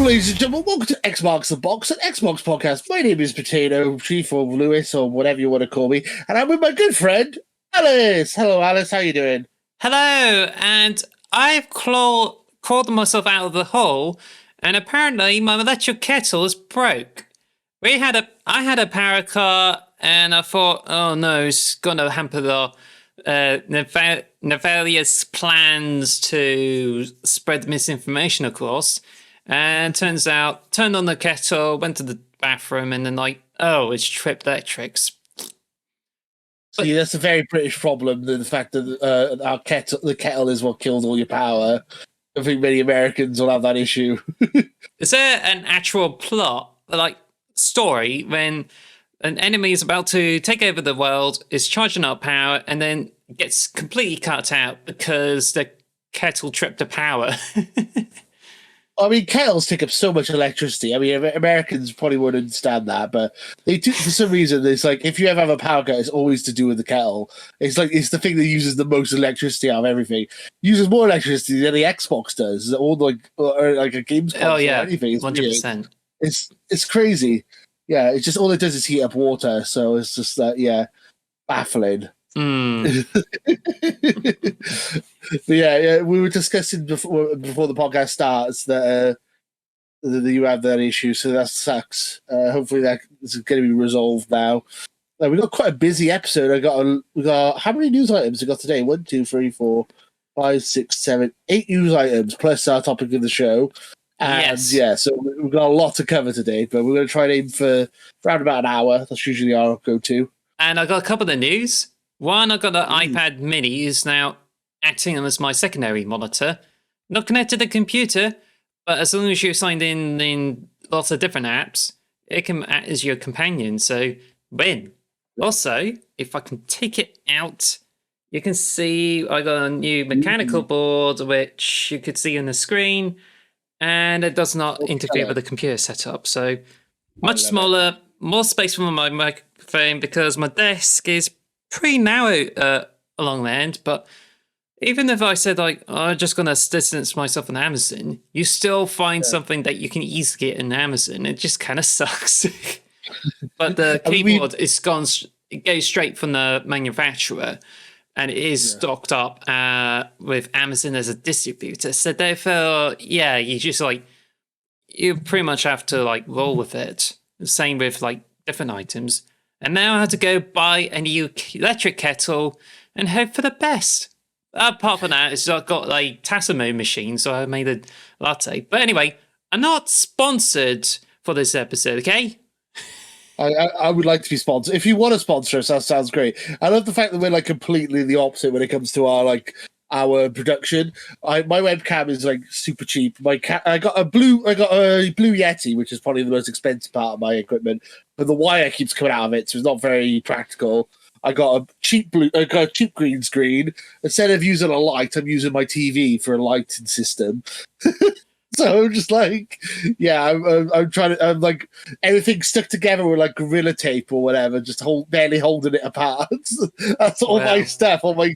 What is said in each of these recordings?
ladies and gentlemen, welcome to X Marks the Box, an Xbox podcast. My name is PotatoChief or Lewis or whatever you want to call me, and I'm with my good friend, Alice. Hello, Alice. How you doing? Hello, and I've crawled myself out of the hole, and apparently my electric kettle is broke. I had a power cut, and I thought, oh no, it's gonna hamper the nefarious plans to spread misinformation across. And turns out, turned on the kettle, went to the bathroom, and then oh, it's tripped electrics. See, that's a very British problem, the fact that the kettle is what kills all your power. I think many Americans will have that issue. Is there an actual plot, story, when an enemy is about to take over the world, is charging up power, and then gets completely cut out because the kettle tripped the power? I mean, kettles take up so much electricity. I mean, Americans probably wouldn't understand that, but they do, for some reason, it's like, if you ever have a power cut, it's always to do with the kettle. It's like, it's the thing that uses the most electricity out of everything. It uses more electricity than the Xbox does, or a games console or anything. It's 100%. It's crazy. Yeah, it's just, all it does is heat up water, so it's just that, baffling. But yeah, we were discussing before the podcast starts that you have that issue, so that sucks. Hopefully that is going to be resolved now. We got quite a busy episode. We got how many news items we got today? 1, 2, 3, 4, 5, 6, 7, 8 news items plus our topic of the show. And so we've got a lot to cover today, but we're going to try and aim for around about an hour. That's usually our go-to. And I got a couple of news. One, I got the iPad mini is now acting as my secondary monitor. Not connected to the computer, but as long as you're signed in lots of different apps, it can act as your companion. So, win. Also, if I can take it out, you can see I got a new mechanical board, which you could see on the screen, and it does not interfere with the computer setup. So, much smaller, more space for my microphone because my desk is pretty narrow along the end, but even if I said I'm just gonna distance myself on Amazon, you still find something that you can easily get in Amazon. It just kind of sucks. But the keyboard it goes straight from the manufacturer, and it is stocked up with Amazon as a distributor. So therefore, you just you pretty much have to roll with it. Same with different items. And now I have to go buy a new electric kettle and hope for the best. Apart from that, I've got a Tassimo machine, so I made a latte. But anyway, I'm not sponsored for this episode, okay? I would like to be sponsored. If you want to sponsor us, that sounds great. I love the fact that we're completely the opposite when it comes to our production. My webcam is super cheap. I got a blue Yeti, which is probably the most expensive part of my equipment, but the wire keeps coming out of it, so it's not very practical. I got a cheap green screen. Instead of using a light, I'm using my TV for a lighting system. So I'm just I'm trying to, everything stuck together with Gorilla Tape or whatever, just barely holding it apart. That's all my stuff. And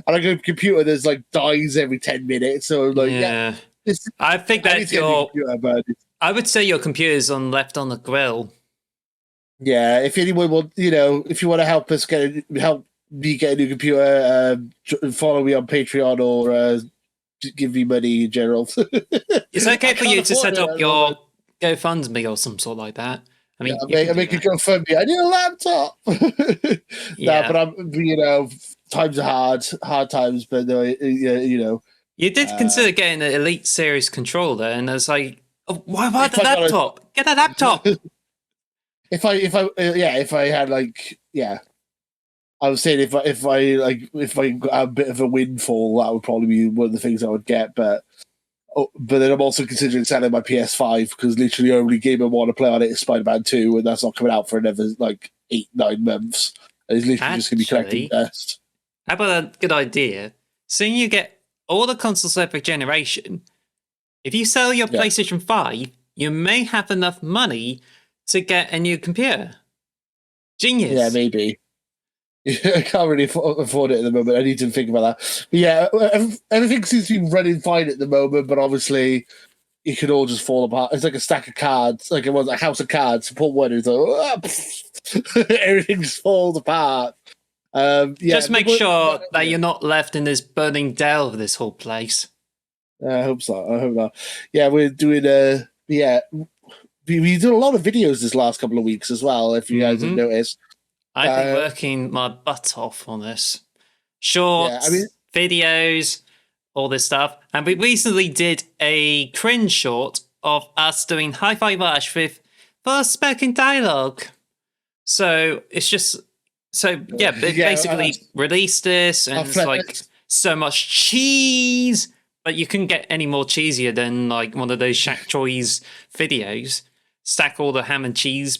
I go to the computer, there's dies every 10 minutes. So I think that I would say your computer's left on the grill. Yeah, if anyone will, if you want to help us help me get a new computer, follow me on Patreon or give me money in general. It's okay for you to set up your GoFundMe or some sort like that. I mean, I make a GoFundMe. I need a laptop. But I'm, times are hard times, but You did consider getting an Elite Series controller, and I was why the laptop? Get a laptop. If I had I was saying if I got a bit of a windfall, that would probably be one of the things I would get. But then I'm also considering selling my PS5 because literally the only game I want to play on it is Spider-Man 2, and that's not coming out for another 8-9 months. And it's literally just going to be collecting dust. How about a good idea? Seeing you get all the consoles every generation, if you sell your PlayStation 5, you may have enough money to get a new computer. Genius. Yeah, maybe. I can't really afford it at the moment. I need to think about that. But yeah, everything seems to be running fine at the moment, but obviously it could all just fall apart. It's like a stack of cards, like it was a house of cards. You pull one, it's like everything just falls apart. Just make sure that you're not left in this burning dell of this whole place. I hope so. I hope not. Yeah, we're doing we did a lot of videos this last couple of weeks as well. If you guys have noticed, I've been working my butt off on this. Shorts, videos, all this stuff. And we recently did a cringe short of us doing Hi-Fi Rush with Forspoken dialogue. So it's just... So, yeah, basically released this, and it's like so much cheese, but you couldn't get any more cheesier than like one of those Shaq Choi's videos. Stack all the ham and cheese,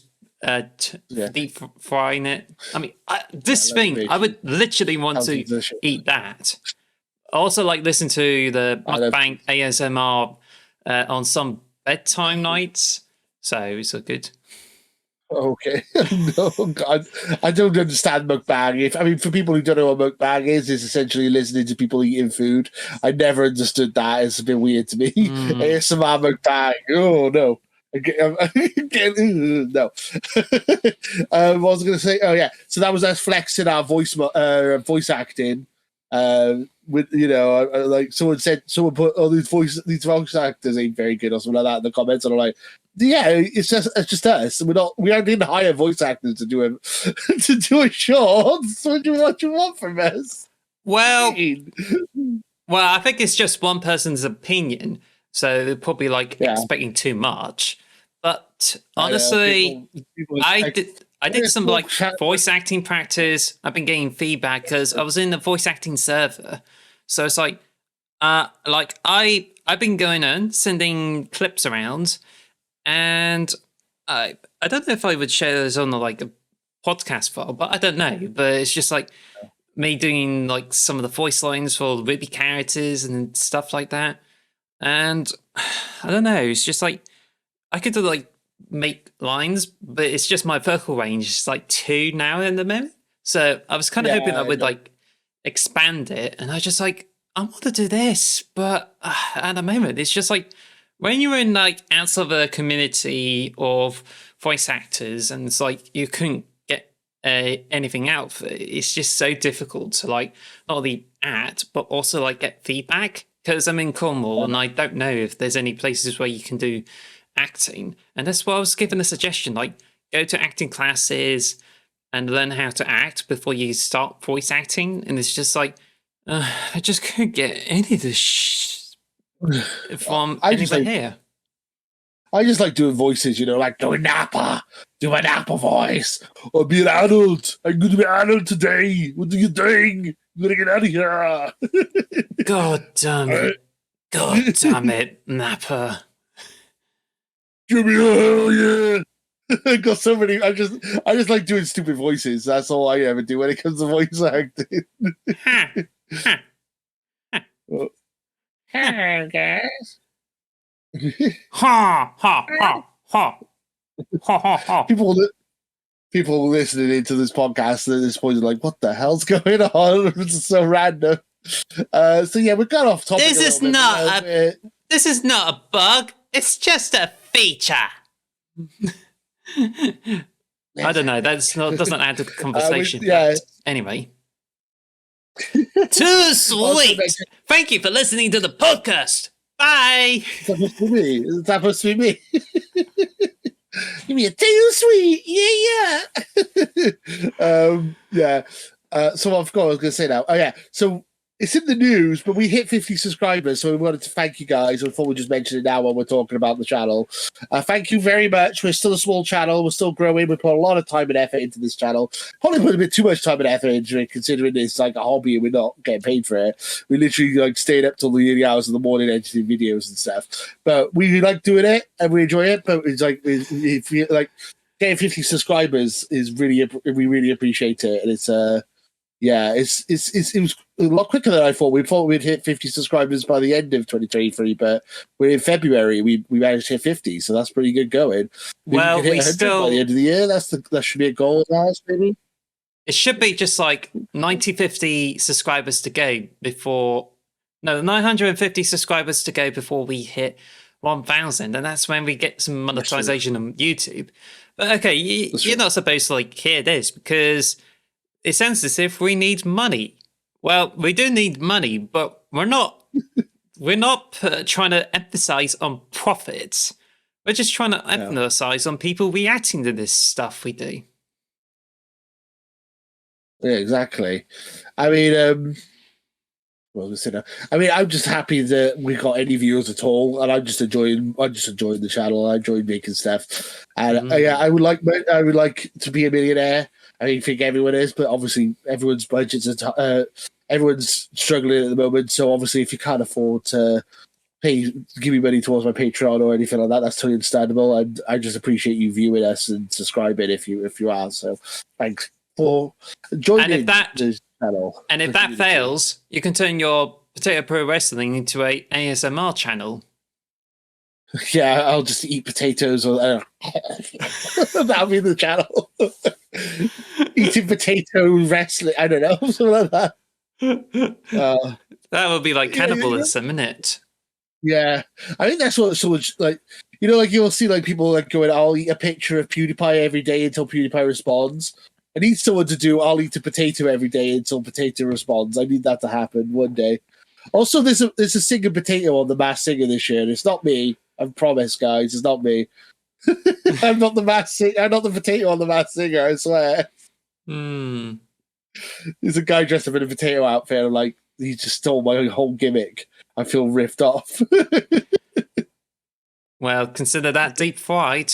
deep frying it. I mean, I would literally want to eat that. I also like listen to the mukbang ASMR on some bedtime nights, so it's so good. Okay. No, God. I don't understand mukbang. For people who don't know what mukbang is, it's essentially listening to people eating food. I never understood that. It's a bit weird to me. ASMR mukbang. Oh, no. No. What was I going to say? Oh, yeah. So that was us flexing our voice acting. With like someone put these voice actors ain't very good or something like that in the comments, and I'm like, yeah, it's just us. We didn't hire voice actors to do a short. So what you want from us? Well, I think it's just one person's opinion, so they're probably expecting too much. But honestly, I did some voice acting practice. I've been getting feedback because I was in the voice acting server. So it's I've been going on sending clips around, and I don't know if I would share those on a podcast file, but I don't know. But it's just me doing some of the voice lines for the Ruby characters and stuff like that. And I don't know. It's just I could do make lines, but it's just my vocal range is 2 now in the moment. So I was kind of hoping I would expand it, and I just I want to do this, but at the moment it's just when you're in outside of a community of voice actors, and it's you couldn't get anything out of it. It's just so difficult to not only act but also get feedback, because I'm in Cornwall and I don't know if there's any places where you can do acting, and that's why I was given a suggestion, go to acting classes and learn how to act before you start voice acting. And it's just I just couldn't get any of this from anybody here. I just like doing voices, doing Napa, do an Napa voice, or be an adult. I'm going to be an adult today. What are you doing? I'm going to get out of here. God damn it. God damn it, Napa. Jimmy, hell yeah! I got so many. I just like doing stupid voices. That's all I ever do when it comes to voice acting. Hello, guys. Ha ha ha ha ha ha. People listening into this podcast at this point are like, "What the hell's going on?" It's so random. So yeah, we got off topic. This is not a bug. It's just a feature. I don't know. Doesn't add to the conversation. Anyway. Too sweet. Thank you for listening to the podcast. Bye. It's supposed to be me. Give me a too sweet. Yeah. So I've got what I was going to say now. Oh yeah. So it's in the news, but we hit 50 subscribers, so we wanted to thank you guys. I thought we'd just mention it now while we're talking about the channel. Thank you very much. We're still a small channel. We're still growing. We put a lot of time and effort into this channel. Probably put a bit too much time and effort into it, considering it's a hobby and we're not getting paid for it. We literally stayed up till the early hours of the morning editing videos and stuff. But we like doing it and we enjoy it. But it's if you getting 50 subscribers is we really appreciate it, and it's it was a lot quicker than I thought. We thought we'd hit 50 subscribers by the end of 2023, but we're in February. We managed to hit 50, so that's pretty good going. Well, we still by the end of the year. That should be a goal of ours, maybe. It should be just 50 subscribers to go before. No, 950 subscribers to go before we hit 1,000, and that's when we get some monetization on YouTube. But okay, you're not supposed to like hear this because it sounds as if we need money. Well, we do need money, but we're not trying to emphasize on profits. We're just trying to emphasize on people reacting to this stuff we do. Yeah, exactly. I mean, I'm just happy that we got any viewers at all, and I'm just enjoying the channel. I enjoy making stuff, and I would like to be a millionaire. I think everyone is, but obviously everyone's budgets are everyone's struggling at the moment. So obviously, if you can't afford to give me money towards my Patreon or anything like that, that's totally understandable. And I just appreciate you viewing us and subscribing if you are. So thanks for joining the channel. And if that fails, you can turn your Potato Pro Wrestling into a ASMR channel. Yeah, I'll just eat potatoes, or that'll be the channel. Eating potato wrestling. I don't know, something like that. That would be like cannibalism, isn't it? Yeah, I think that's what so much like. Like you'll see like people like going, "I'll eat a picture of PewDiePie every day until PewDiePie responds." I need someone to do, "I'll eat a potato every day until potato responds." I need that to happen one day. Also, there's a singing potato on the Masked Singer this year. It's not me. I promise, guys. It's not me. I'm not the Masked Singer. I'm not the potato on the Masked Singer. I swear. There's a guy dressed up in a potato outfit. I'm like, he just stole my whole gimmick. I feel ripped off. Well, consider that deep fried.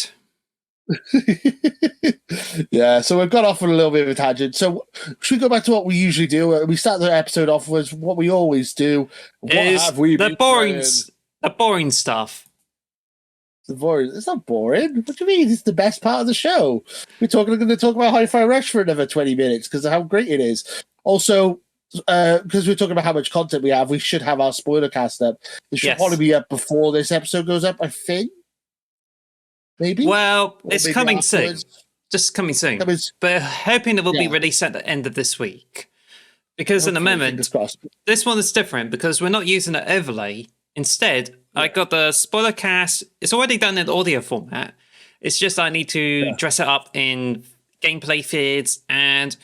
Yeah, so we've got off on a little bit of a tangent. So should we go back to what we usually do? We start the episode off with what we always do. What have we been playing? The boring stuff. It's not boring. What do you mean? It's the best part of the show. We're going to talk about Hi-Fi Rush for another 20 minutes because of how great it is. Also, because we're talking about how much content we have, we should have our spoiler cast up. It should probably be up before this episode goes up, I think. Maybe? Well, it's coming soon. Just coming soon. But hoping it will be released at the end of this week. Because in the moment, this one is different because we're not using an overlay. Instead, I got the spoiler cast. It's already done in audio format. It's just I need to dress it up in gameplay feeds. And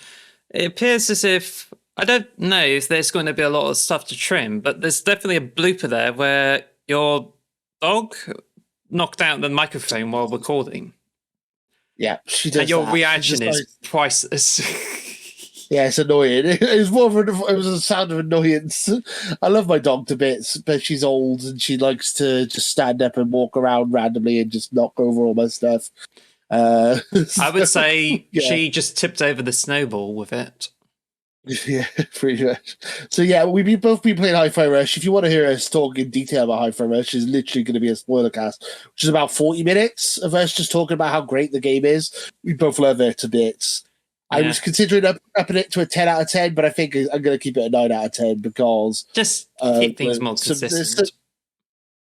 it appears as if, I don't know if there's going to be a lot of stuff to trim, but there's definitely a blooper there where your dog knocked out the microphone while recording. Yeah, she does. And your reaction is priceless. Yeah, it's annoying. It was a sound of annoyance. I love my dog to bits, but she's old and she likes to just stand up and walk around randomly and just knock over all my stuff. I would say she just tipped over the snowball with it. Yeah, pretty much. So yeah, we've both been playing Hi-Fi Rush. If you want to hear us talk in detail about Hi-Fi Rush, it's literally going to be a spoiler cast, which is about 40 minutes of us just talking about how great the game is. We both love it to bits. Yeah. I was considering upping it to a 10 out of 10, but I think I'm going to keep it a 9 out of 10 because just keep things more consistent.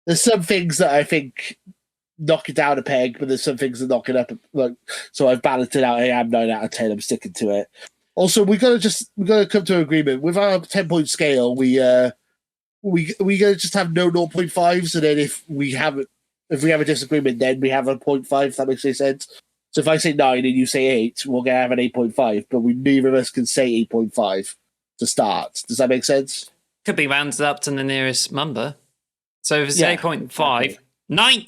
There's some things that I think knock it down a peg, but there's some things that knock it up. So I've balanced it out. I am 9 out of 10. I'm sticking to it. Also, we gotta come to an agreement with our 10-point scale. We gotta just have no 0.5s, and then if we have a disagreement, then we have a 0.5. If that makes any sense. So if I say 9 and you say 8, we're gonna have an 8.5, but neither of us can say 8.5 to start. Does that make sense? Could be rounded up to the nearest number. So if it's 8.5, 9.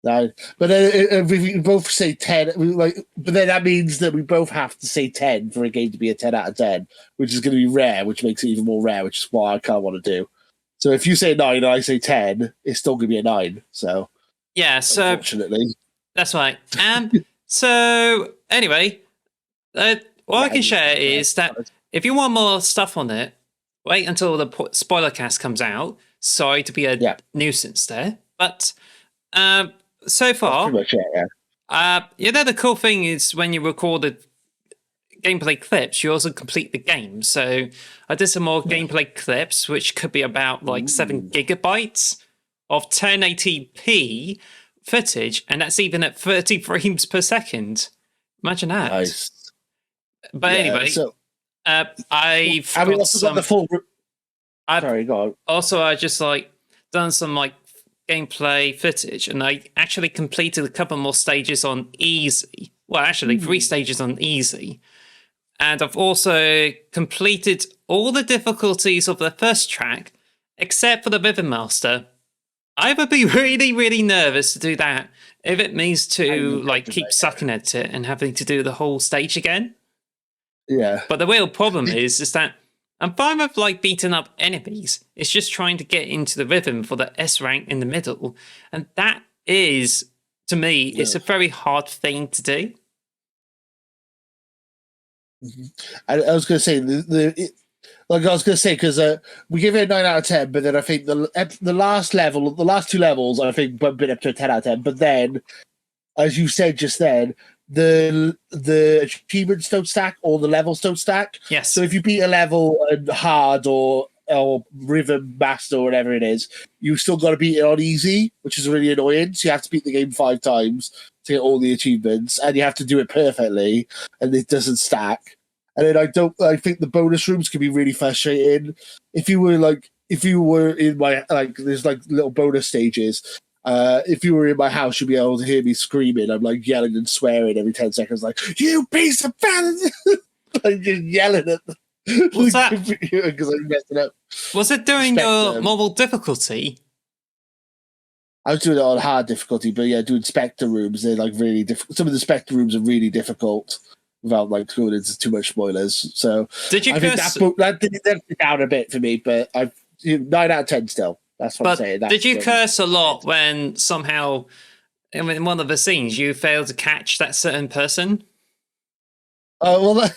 No, but if we both say 10, but then that means that we both have to say 10 for a game to be a 10 out of 10, which is going to be rare, which makes it even more rare, which is what I kind of want to do. So if you say 9 and I say 10, it's still going to be a 9. So yeah, so unfortunately, that's right. So anyway, what I can share is that if you want more stuff on it, wait until the spoiler cast comes out. Sorry to be a nuisance there, but so far, pretty much it, the cool thing is when you record the gameplay clips, you also complete the game. So I did some more gameplay clips, which could be about 7 gigabytes of 1080p footage, and that's even at 30 frames per second. Imagine that. Nice. But anyway, I've got the full. Sorry, go on. Also, I just done some gameplay footage, and I actually completed a couple more stages on easy. Well, actually, 3 stages on easy. And I've also completed all the difficulties of the first track, except for the Rhythm Master. I would be really, really nervous to do that if it means to like keep sucking at it and having to do the whole stage again. Yeah. But the real problem is that I'm fine with like beating up enemies. It's just trying to get into the rhythm for the S rank in the middle. And that is, to me, it's a very hard thing to do. I was going to say because we give it a 9 out of 10, but then I think the last 2 levels, I think bumped it up to a 10 out of 10. But then, as you said just then, the achievements don't stack or the levels don't stack. Yes. So if you beat a level in hard or Rhythm Master or whatever it is, you still got to beat it on easy, which is really annoying. So you have to beat the game 5 times to get all the achievements, and you have to do it perfectly, and it doesn't stack. And then I think the bonus rooms can be really frustrating. If you were in my there's like little bonus stages. If you were in my house, you'd be able to hear me screaming. I'm like yelling and swearing every 10 seconds, like, "You piece of fat!" I'm just yelling at the computer because I'm messing up. Was it doing your mobile difficulty? I was doing it on hard difficulty, but yeah, doing Spectre rooms, they're like really difficult. Some of the Spectre rooms are really difficult without like going into too much spoilers. So did you I think that did it down a bit for me, but I've 9 out of 10 still. That's what I'm saying. Did you curse a lot when somehow in one of the scenes you failed to catch that certain person? Oh, well,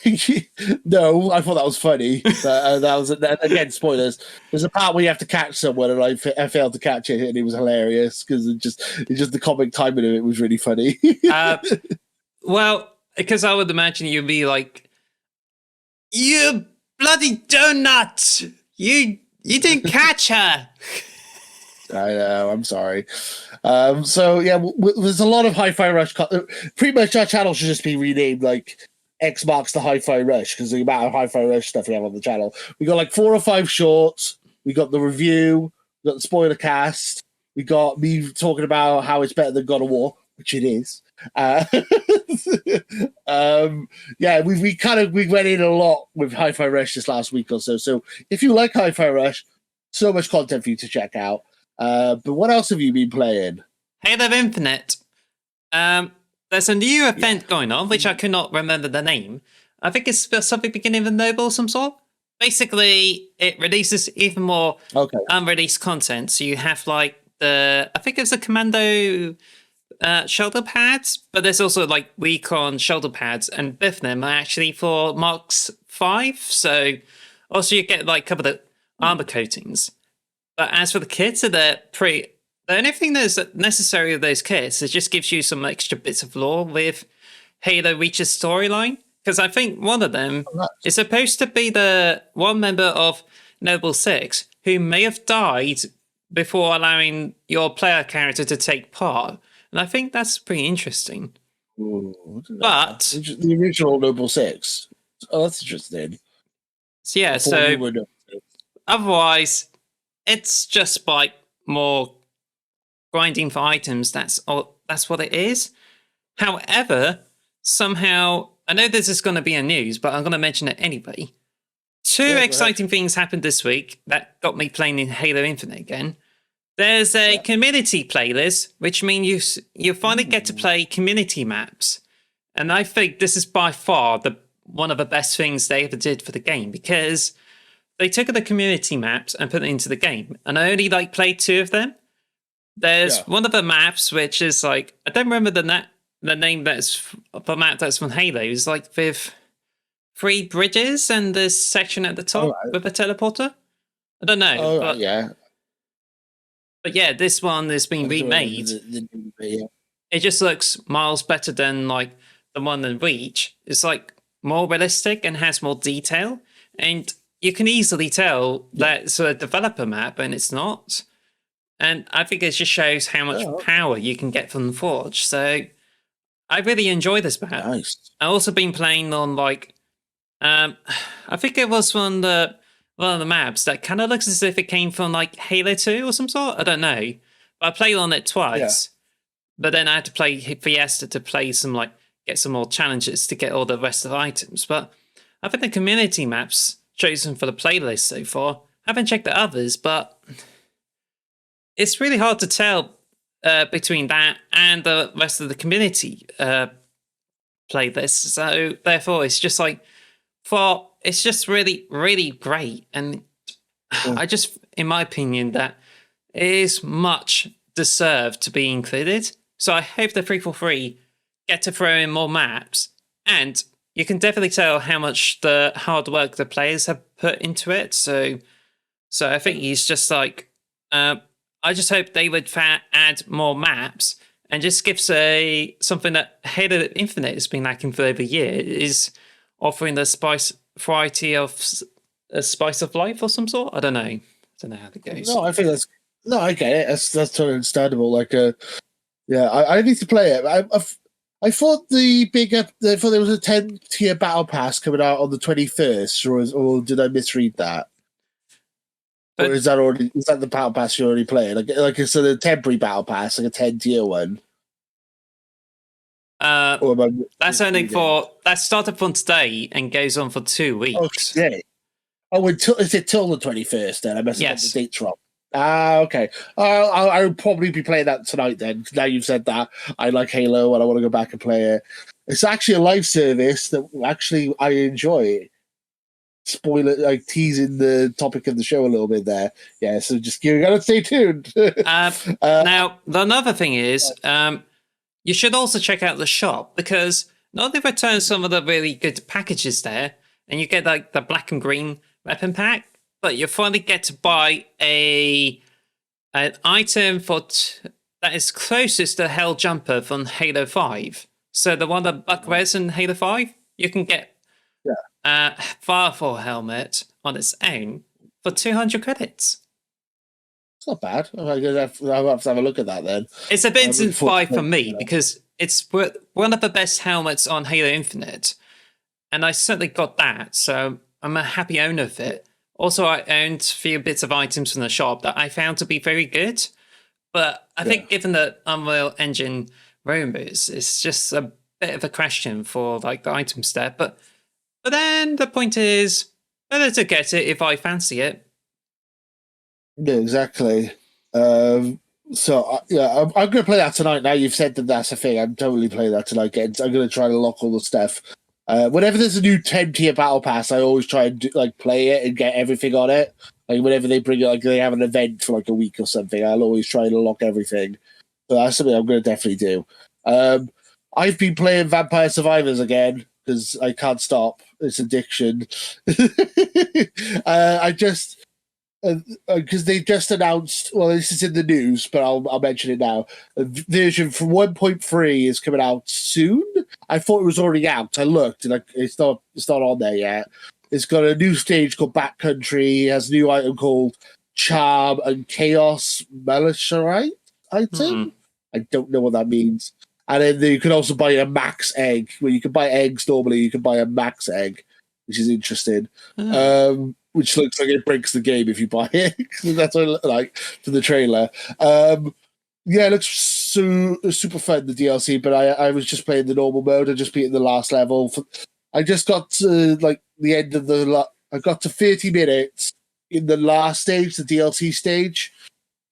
no, I thought that was funny. That was, again, spoilers. There's a part where you have to catch someone, and I failed to catch it, and it was hilarious because it's just the comic timing of it was really funny. Well, because I would imagine you'd be like, "You bloody donut! You didn't catch her!" I know, I'm sorry. So, yeah, there's a lot of Hi-Fi Rush. Pretty much our channel should just be renamed, like, X marks the Hi-Fi Rush, because the amount of Hi-Fi Rush stuff we have on the channel. We got, like, 4 or 5 shorts. We got the review. We got the spoiler cast. We got me talking about how it's better than God of War, which it is. Yeah, we went in a lot with Hi-Fi Rush this last week or so. So if you like Hi-Fi Rush, so much content for you to check out. But what else have you been playing? Halo Infinite. There's a new event going on, which I could not remember the name. I think it's something beginning with Noble of some sort. Basically, it releases even more unreleased content. So you have like I think it's the Commando shoulder pads, but there's also like Recon shoulder pads, and both of them are actually for Marks 5. So also you get like a couple of armor coatings. But as for the kits, the only thing that's necessary with those kits, it just gives you some extra bits of lore with Halo Reach's storyline. Because I think one of them is supposed to be the one member of Noble 6 who may have died before allowing your player character to take part. And I think that's pretty interesting. Ooh, but the original Noble 6. Oh, that's interesting. So yeah, otherwise, it's just like more grinding for items. That's what it is. However, somehow, I know this is going to be in news, but I'm going to mention it anyway. Two exciting things happened this week that got me playing in Halo Infinite again. There's a community playlist, which means you finally get to play community maps. And I think this is by far one of the best things they ever did for the game, because they took the community maps and put it into the game. And I only played 2 of them. There's one of the maps, which is like, I don't remember the name that's the map that's from Halo. It's like with 3 bridges and this section at the top with a teleporter. I don't know. But yeah, this one has been remade. It just looks miles better than like the one in Reach. It's like more realistic and has more detail. And you can easily tell that it's a developer map and it's not. And I think it just shows how much power you can get from the Forge. So I really enjoy this map. Nice. I've also been playing on like, I think it was one of the maps that kind of looks as if it came from like Halo 2 or some sort. I don't know. I played on it twice, but then I had to play Fiesta to play get some more challenges to get all the rest of the items. But I think the community maps chosen for the playlist so far. I haven't checked the others, but it's really hard to tell between that and the rest of the community playlist. So therefore, it's just it's just really, really great. And I just, in my opinion, that it is much deserved to be included. So I hope the 343 get to throw in more maps, and you can definitely tell how much the hard work the players have put into it. So I think he's just I just hope they would add more maps and just gives something that Halo Infinite has been lacking for over a year, is offering the variety of a spice of life or some sort. I don't know how it goes. No, I think I get it. That's totally understandable. I need to play it. I thought there was a 10-tier battle pass coming out on the 21st, or did I misread that? Or is that the battle pass you're already playing? So the temporary battle pass, like a 10-tier one. That's that started from today and goes on for 2 weeks. Is it till the 21st then? I must have got the dates wrong. Okay. I'll probably be playing that tonight then. Now you've said that, I like Halo and I want to go back and play it. It's actually a live service that actually I enjoy. Spoiler, teasing the topic of the show a little bit there. Yeah, so you gotta stay tuned. Now, another thing is, you should also check out the shop, because not only return some of the really good packages there, and you get the black and green weapon pack, but you finally get to buy an item that is closest to Hell Jumper from Halo 5. So the one that Buck wears in Halo 5, you can get Firefall helmet on its own for 200 credits. It's not bad. I'll have to have a look at that then. It's a bit instant buy for me, because it's one of the best helmets on Halo Infinite, and I certainly got that, so I'm a happy owner of it. Also, I owned a few bits of items from the shop that I found to be very good, but I think given the Unreal Engine rumors, it's just a bit of a question for the items there. But then the point is, better to get it if I fancy it. Yeah, exactly. I'm going to play that tonight. Now you've said that that's a thing, I'm totally playing that tonight. I'm going to try to lock all the stuff. Whenever there's a new 10-tier battle pass, I always try and play it and get everything on it. Whenever they bring it, they have an event for a week or something, I'll always try to lock everything. So that's something I'm going to definitely do. I've been playing Vampire Survivors again because I can't stop. It's addiction. Because they just announced, well, this is in the news, but I'll mention it now. A version for 1.3 is coming out soon. I thought it was already out. I looked, and it's not on there yet. It's got a new stage called Backcountry. It has a new item called Charm and Chaos Malachite item. I don't know what that means. And then you can also buy a max egg, where you can buy eggs normally. You can buy a max egg, which is interesting. Which looks like it breaks the game if you buy it. That's what it looked like from the trailer. It looks super fun, the DLC, but I was just playing the normal mode. I just beat the last level. I just got to the end of I got to 30 minutes in the last stage, the DLC stage,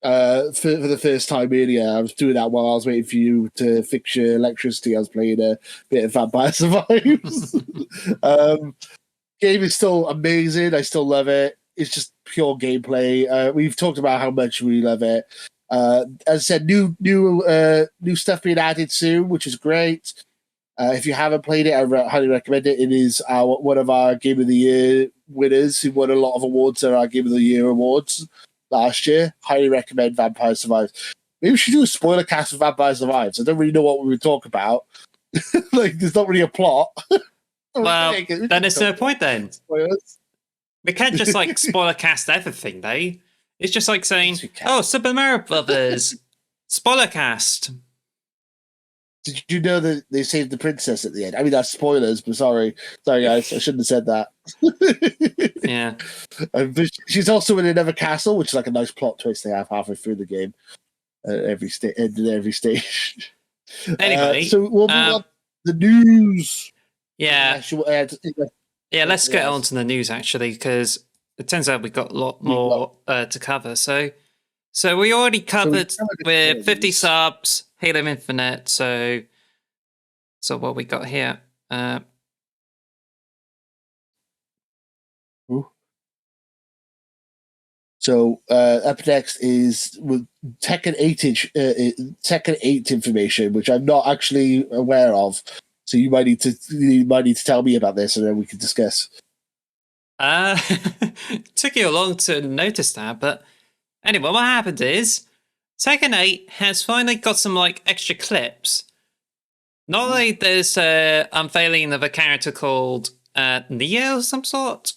for the first time earlier. I was doing that while I was waiting for you to fix your electricity. I was playing a bit of Vampire Survivors. Game is still amazing. I still love it. It's just pure gameplay. We've talked about how much we love it. As I said, new stuff being added soon, which is great. If you haven't played it, I highly recommend it. It is one of our Game of the Year winners who won a lot of awards at our Game of the Year awards last year. Highly recommend Vampire Survivors. Maybe we should do a spoiler cast of Vampire Survivors. I don't really know what we would talk about. There's not really a plot. Well, then it's no point then. Spoilers. We can't just spoiler cast everything, though. It's just like saying, "Oh, Super Mario Brothers, spoiler cast." Did you know that they saved the princess at the end? I mean, that's spoilers, but sorry guys, I shouldn't have said that. Yeah. She's also in another castle, which is a nice plot twist they have halfway through the game. every stage. Anyway, so we'll move on to the news. Yeah. Yeah, let's get on to the news, actually, because it turns out we've got a lot more to cover. So we already covered with 50 subs, Halo Infinite. So what we got here? So up next is with Tekken 8 information, which I'm not actually aware of. So you might need to tell me about this, and then we can discuss. Took you long to notice that, but anyway, what happened is Tekken 8 has finally got some extra clips. Not only there's unveiling of a character called Neo of some sort.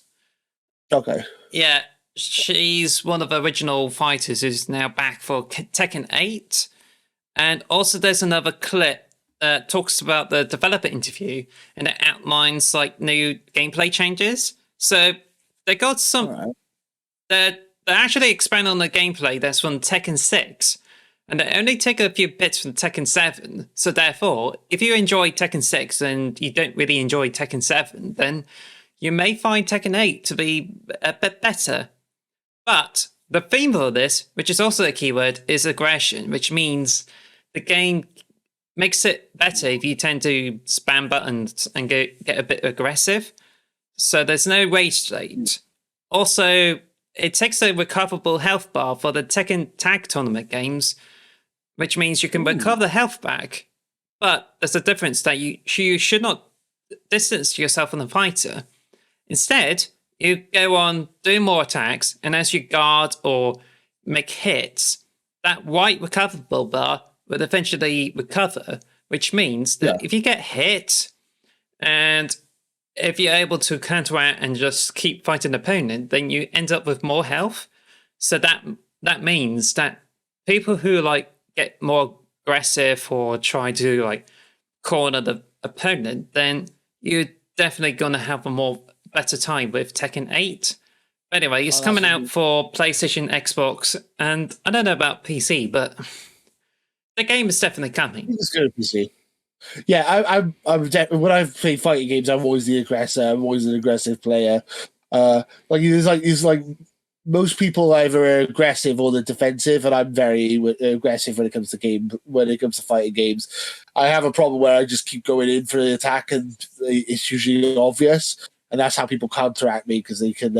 Okay. Yeah, she's one of the original fighters who's now back for Tekken 8. And also there's another clip that talks about the developer interview, and it outlines new gameplay changes. So they got some... Right. They actually expand on the gameplay that's from Tekken 6. And they only take a few bits from Tekken 7. So therefore, if you enjoy Tekken 6 and you don't really enjoy Tekken 7, then you may find Tekken 8 to be a bit better. But the theme of this, which is also a keyword, is aggression, which means the game makes it better if you tend to spam buttons and get a bit aggressive. So there's no rage state. Also, it takes a recoverable health bar for the Tekken Tag Tournament games, which means you can recover the health back. But there's a difference that you should not distance yourself from the fighter. Instead, you go on doing more attacks, and as you guard or make hits, that white recoverable bar will eventually recover, which means that if you get hit, and if you're able to counteract and just keep fighting the opponent, then you end up with more health. So that means that people who get more aggressive or try to corner the opponent, then you're definitely gonna have a better time with Tekken 8. But anyway, it's coming out for PlayStation, Xbox, and I don't know about PC, but the game is definitely coming. It's good PC. Yeah, I'm when I play fighting games, I'm always the aggressor. I'm always an aggressive player. Most people either are aggressive or they're defensive, and I'm very aggressive when it comes to fighting games. I have a problem where I just keep going in for the attack, and it's usually obvious, and that's how people counteract me, because they can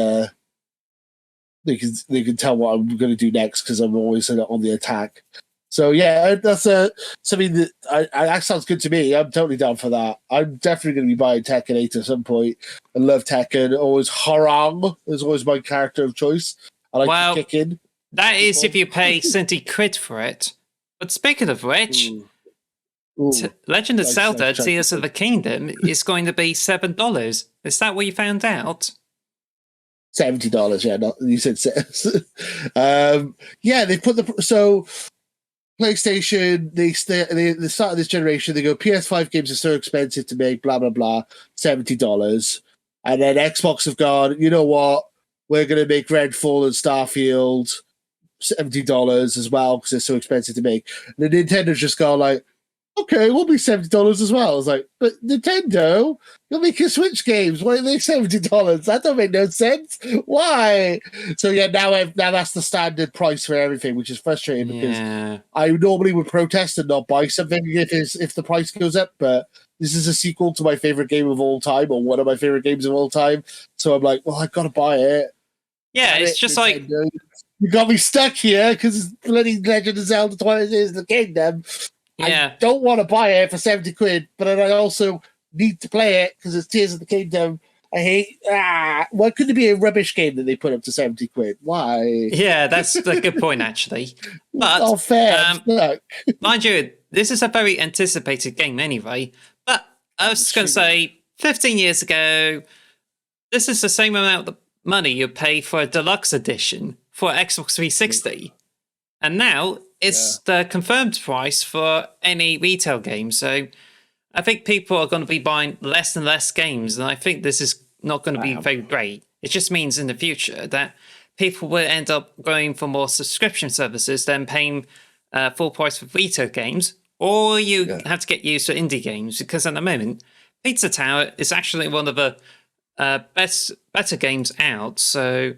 tell what I'm going to do next, because I'm always on the attack. So yeah, that's something that that sounds good to me. I'm totally down for that. I'm definitely going to be buying Tekken 8 at some point. I love Tekken. Always Harang is always my character of choice. I like to kick in. That is if you pay 70 quid for it. But speaking of which, Legend of Zelda: Tears of the Kingdom is going to be $7. Is that what you found out? $70, yeah. You said yeah. They put PlayStation, they started this generation, they go, PS5 games are so expensive to make, blah, blah, blah, $70. And then Xbox have gone, you know what? We're going to make Redfall and Starfield $70 as well, because they're so expensive to make. And the Nintendo's just gone okay, we'll be $70 as well. I was like, but Nintendo, you're making Switch games. Why are they $70? That don't make no sense. Why? So yeah, now that's the standard price for everything, which is frustrating because I normally would protest and not buy something if the price goes up. But this is a sequel to my favorite game of all time, or one of my favorite games of all time. So I'm like, well, I've got to buy it. Yeah, it's just Nintendo. You got me stuck here because bloody Legend of Zelda: Tears of the Kingdom. Yeah. I don't want to buy it for 70 quid, but I also need to play it because it's Tears of the Kingdom. I hate... why couldn't it be a rubbish game that they put up to 70 quid? Why? Yeah, that's a good point, actually. But, not fair. Look. Mind you, this is a very anticipated game anyway. But I was just going to say, 15 years ago, this is the same amount of money you pay for a deluxe edition for Xbox 360. And now... it's the confirmed price for any retail game. So I think people are going to be buying less and less games. And I think this is not going to be very great. It just means in the future that people will end up going for more subscription services than paying full price for retail games, or you have to get used to indie games, because at the moment, Pizza Tower is actually one of the better games out. So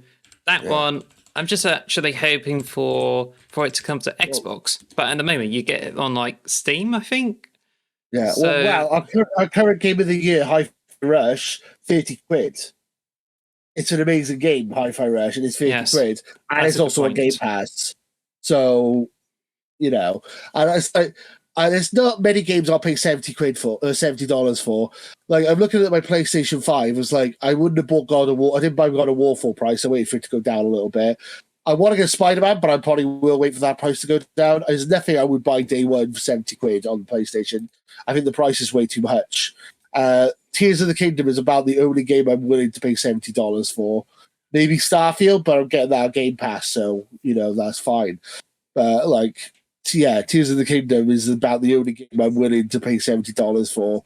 that one, I'm just actually hoping for it to come to Xbox. But at the moment, you get it on like Steam, I think. Yeah. So, Our current game of the year, Hi-Fi Rush, 30 quid. It's an amazing game, Hi-Fi Rush, and it's 50 quid. And it's also a Game Pass. So, and there's not many games I'll pay 70 quid for, or $70 for. Like, I'm looking at my PlayStation 5. It's like, I wouldn't have bought God of War. I didn't buy God of War full price. I waited for it to go down a little bit. I want to get Spider-Man, but I probably will wait for that price to go down. There's nothing I would buy day one for 70 quid on PlayStation. I think the price is way too much. Tears of the Kingdom is about the only game I'm willing to pay $70 for. Maybe Starfield, but I'm getting that on Game Pass, so, that's fine. But, Tears of the Kingdom is about the only game I'm willing to pay $70 for.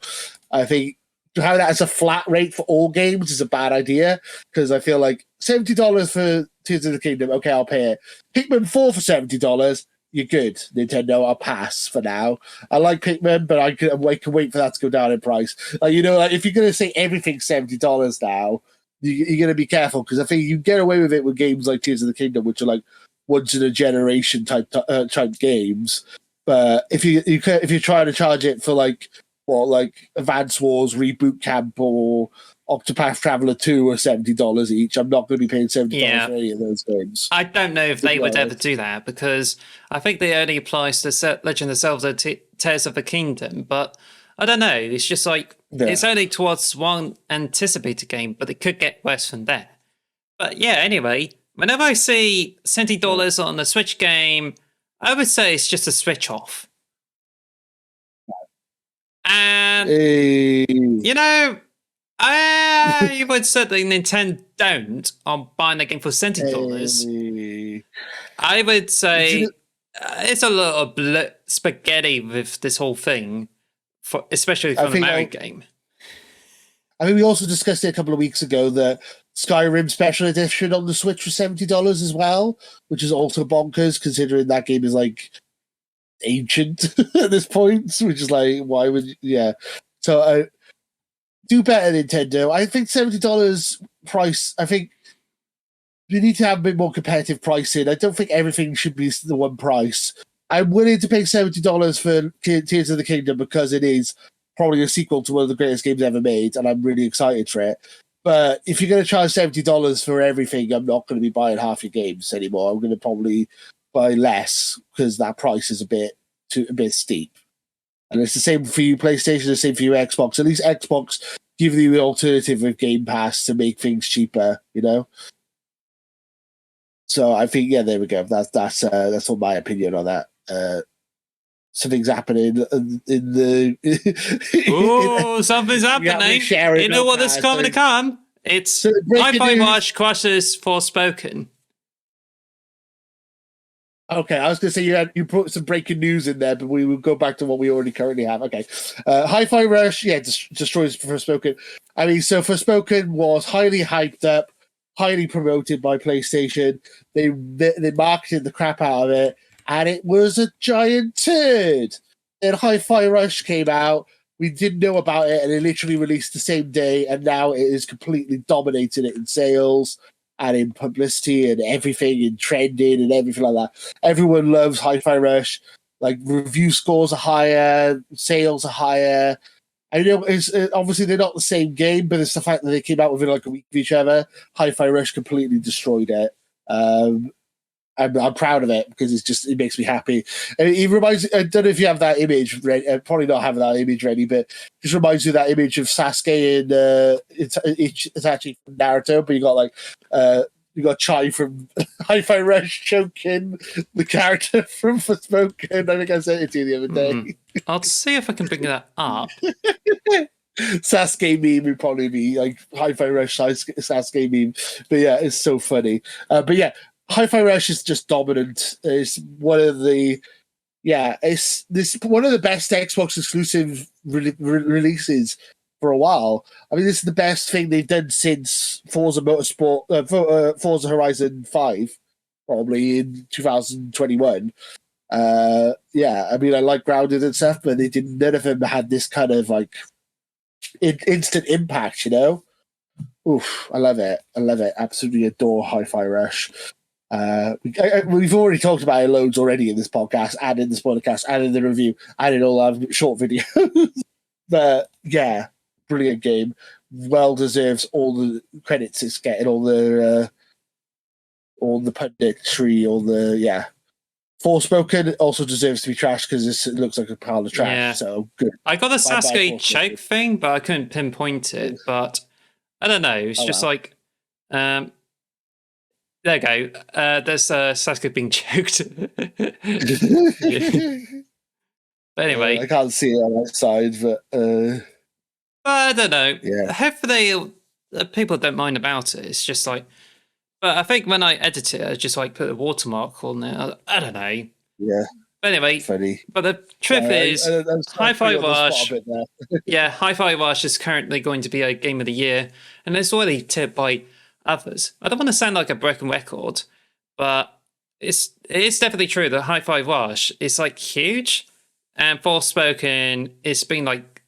I think having that as a flat rate for all games is a bad idea, because I feel like $70 for Tears of the Kingdom, okay, I'll pay it. Pikmin 4 for $70, you're good, Nintendo, I'll pass for now. I like Pikmin, but I can wait for that to go down in price. If you're going to say everything's $70 now, you're going to be careful, because I think you get away with it with games like Tears of the Kingdom, which are like once in a generation type games. But if you're trying to charge it for like Advance Wars, Reboot Camp, or Octopath Traveler 2 are $70 each, I'm not going to be paying $70 for any of those games. I don't know if they would ever do that, because I think they only applies to Legend of Zelda Tears of the Kingdom, but I don't know. It's just like, it's only towards one anticipated game, but it could get worse from there. But yeah, anyway, whenever I see $70 on a Switch game, I would say it's just a switch off. And, I would say that Nintendo don't on buying a game for $70. I would say it's a little spaghetti with this whole thing, especially for the Mario game. I mean, we also discussed it a couple of weeks ago that Skyrim Special Edition on the Switch was $70 as well, which is also bonkers, considering that game is like ancient at this point. Which is like, why would So do better, Nintendo. I think $70 price. I think you need to have a bit more competitive pricing. I don't think everything should be the one price. I'm willing to pay $70 for Tears of the Kingdom because it is probably a sequel to one of the greatest games ever made, and I'm really excited for it. But if you're going to charge $70 for everything, I'm not going to be buying half your games anymore. I'm going to probably buy less because that price is a bit steep. And it's the same for you, PlayStation, the same for you, Xbox. At least Xbox give you the alternative with Game Pass to make things cheaper, So I think, there we go. That's all my opinion on that. Something's happening in the. Oh, something's happening! You know what is coming to come? It's Hi-Fi Rush crosses Forspoken. Okay, I was going to say you put some breaking news in there, but we will go back to what we already currently have. Okay, Hi-Fi Rush, destroys Forspoken. I mean, so Forspoken was highly hyped up, highly promoted by PlayStation. They marketed the crap out of it, and it was a giant turd. Then Hi-Fi Rush came out. We didn't know about it, and it literally released the same day, and now it is completely dominating it in sales and in publicity and everything, in trending and everything like that. Everyone loves Hi-Fi Rush. Like, review scores are higher, sales are higher. I know it's obviously they're not the same game, but it's the fact that they came out within like a week of each other. Hi-Fi Rush completely destroyed it. I'm proud of it because it makes me happy. And it reminds. I don't know if you have that image ready. Probably not having that image ready, but it just reminds you of that image of Sasuke in it's actually from Naruto, but you got Chai from Hi-Fi Rush choking the character from Forspoken. I think I sent it to you the other day. I'll see if I can bring that up. Sasuke meme would probably be like Hi-Fi Rush Sasuke meme, but yeah, it's so funny. But yeah. Hi-Fi Rush is just dominant. It's one of the one of the best Xbox exclusive releases for a while. I mean, this is the best thing they've done since Forza Motorsport, Forza Horizon 5, probably in 2021. Yeah, I mean, I like Grounded and stuff, but none of them had this kind of like instant impact, you know? Oof, I love it. I love it. Absolutely adore Hi-Fi Rush. We've already talked about it loads already in this podcast, and in this podcast, and in the review, and in all our short videos. But yeah, brilliant game. Well deserves all the credits it's getting, all the punditry, Forspoken also deserves to be trashed because it looks like a pile of trash. Yeah. So good. I got the Bye-bye, Sasuke Forspoken. choke thing, but I couldn't pinpoint it. But I don't know. It's just like, there you go. There's Sasuke being choked. But anyway, I can't see it on that side, but I don't know. Yeah. Hopefully, people don't mind about it. It's just like, but I think when I edit it, I just like put a watermark on it. I don't know. Yeah. But anyway, Funny. But the truth is, Hi-Fi Rush. Yeah, Hi-Fi Rush is currently going to be a game of the year, and it's already tipped by others. I don't want to sound like a broken record, but it is definitely true that Hi-Fi Rush is like huge, and Forspoken it's been like,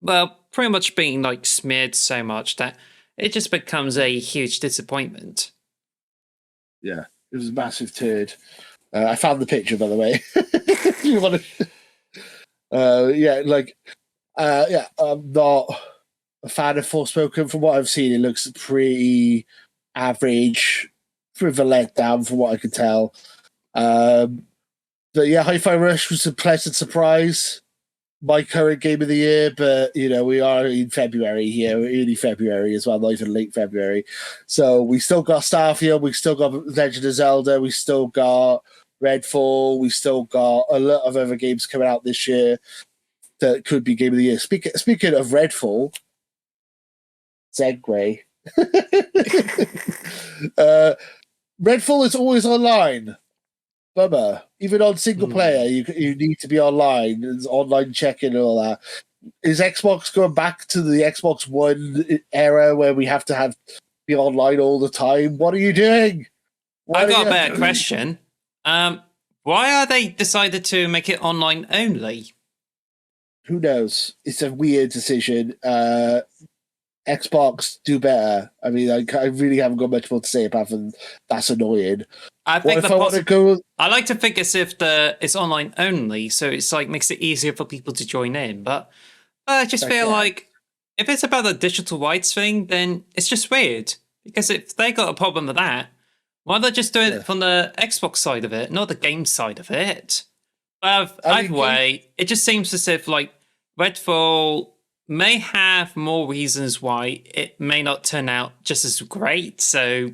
well, pretty much being like smeared so much that it just becomes a huge disappointment. Yeah, it was a massive turd. I found the picture, by the way. You want to? I'm not a fan of Forspoken. From what I've seen, it looks pretty average, bit of a letdown from what I could tell. But yeah, Hi-Fi Rush was a pleasant surprise. My current game of the year, but we are in February here, early February as well, not even late February. So we still got Starfield, we still got Legend of Zelda, we still got Redfall, we still got a lot of other games coming out this year that could be game of the year. Speaking of Redfall, segue. Redfall is always online. Bummer. Even on single player, you need to be online. There's online check-in and all that. Is Xbox going back to the Xbox One era where we have to be online all the time? What are you doing? I got a better question. Why are they decided to make it online only? Who knows? It's a weird decision. Xbox, do better. I mean, I really haven't got much more to say apart from that's annoying. I think I like to think as if it's online only, so it's like makes it easier for people to join in. But I just feel like if it's about the digital rights thing, then it's just weird. Because if they got a problem with that, why don't they just do it from the Xbox side of it, not the game side of it? Either way, it just seems as if like Redfall may have more reasons why it may not turn out just as great. So,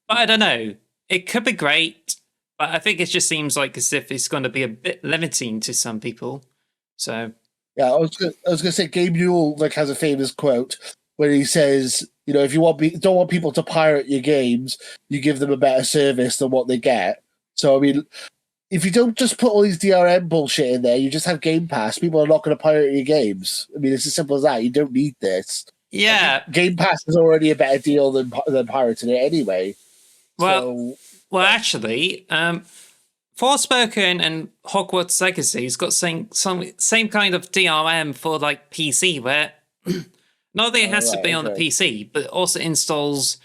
but I don't know. It could be great, but I think it just seems like as if it's going to be a bit limiting to some people. So, yeah, I was going to say Gabe Newell has a famous quote where he says, if you don't want people to pirate your games, you give them a better service than what they get. So, I mean, if you don't just put all these DRM bullshit in there, you just have Game Pass. People are not going to pirate your games. I mean, it's as simple as that. You don't need this. Yeah, Game Pass is already a better deal than pirating it anyway. Well, actually, Forspoken and Hogwarts Legacy's got same kind of DRM for like PC, where not that it has to be on the PC, but it also installs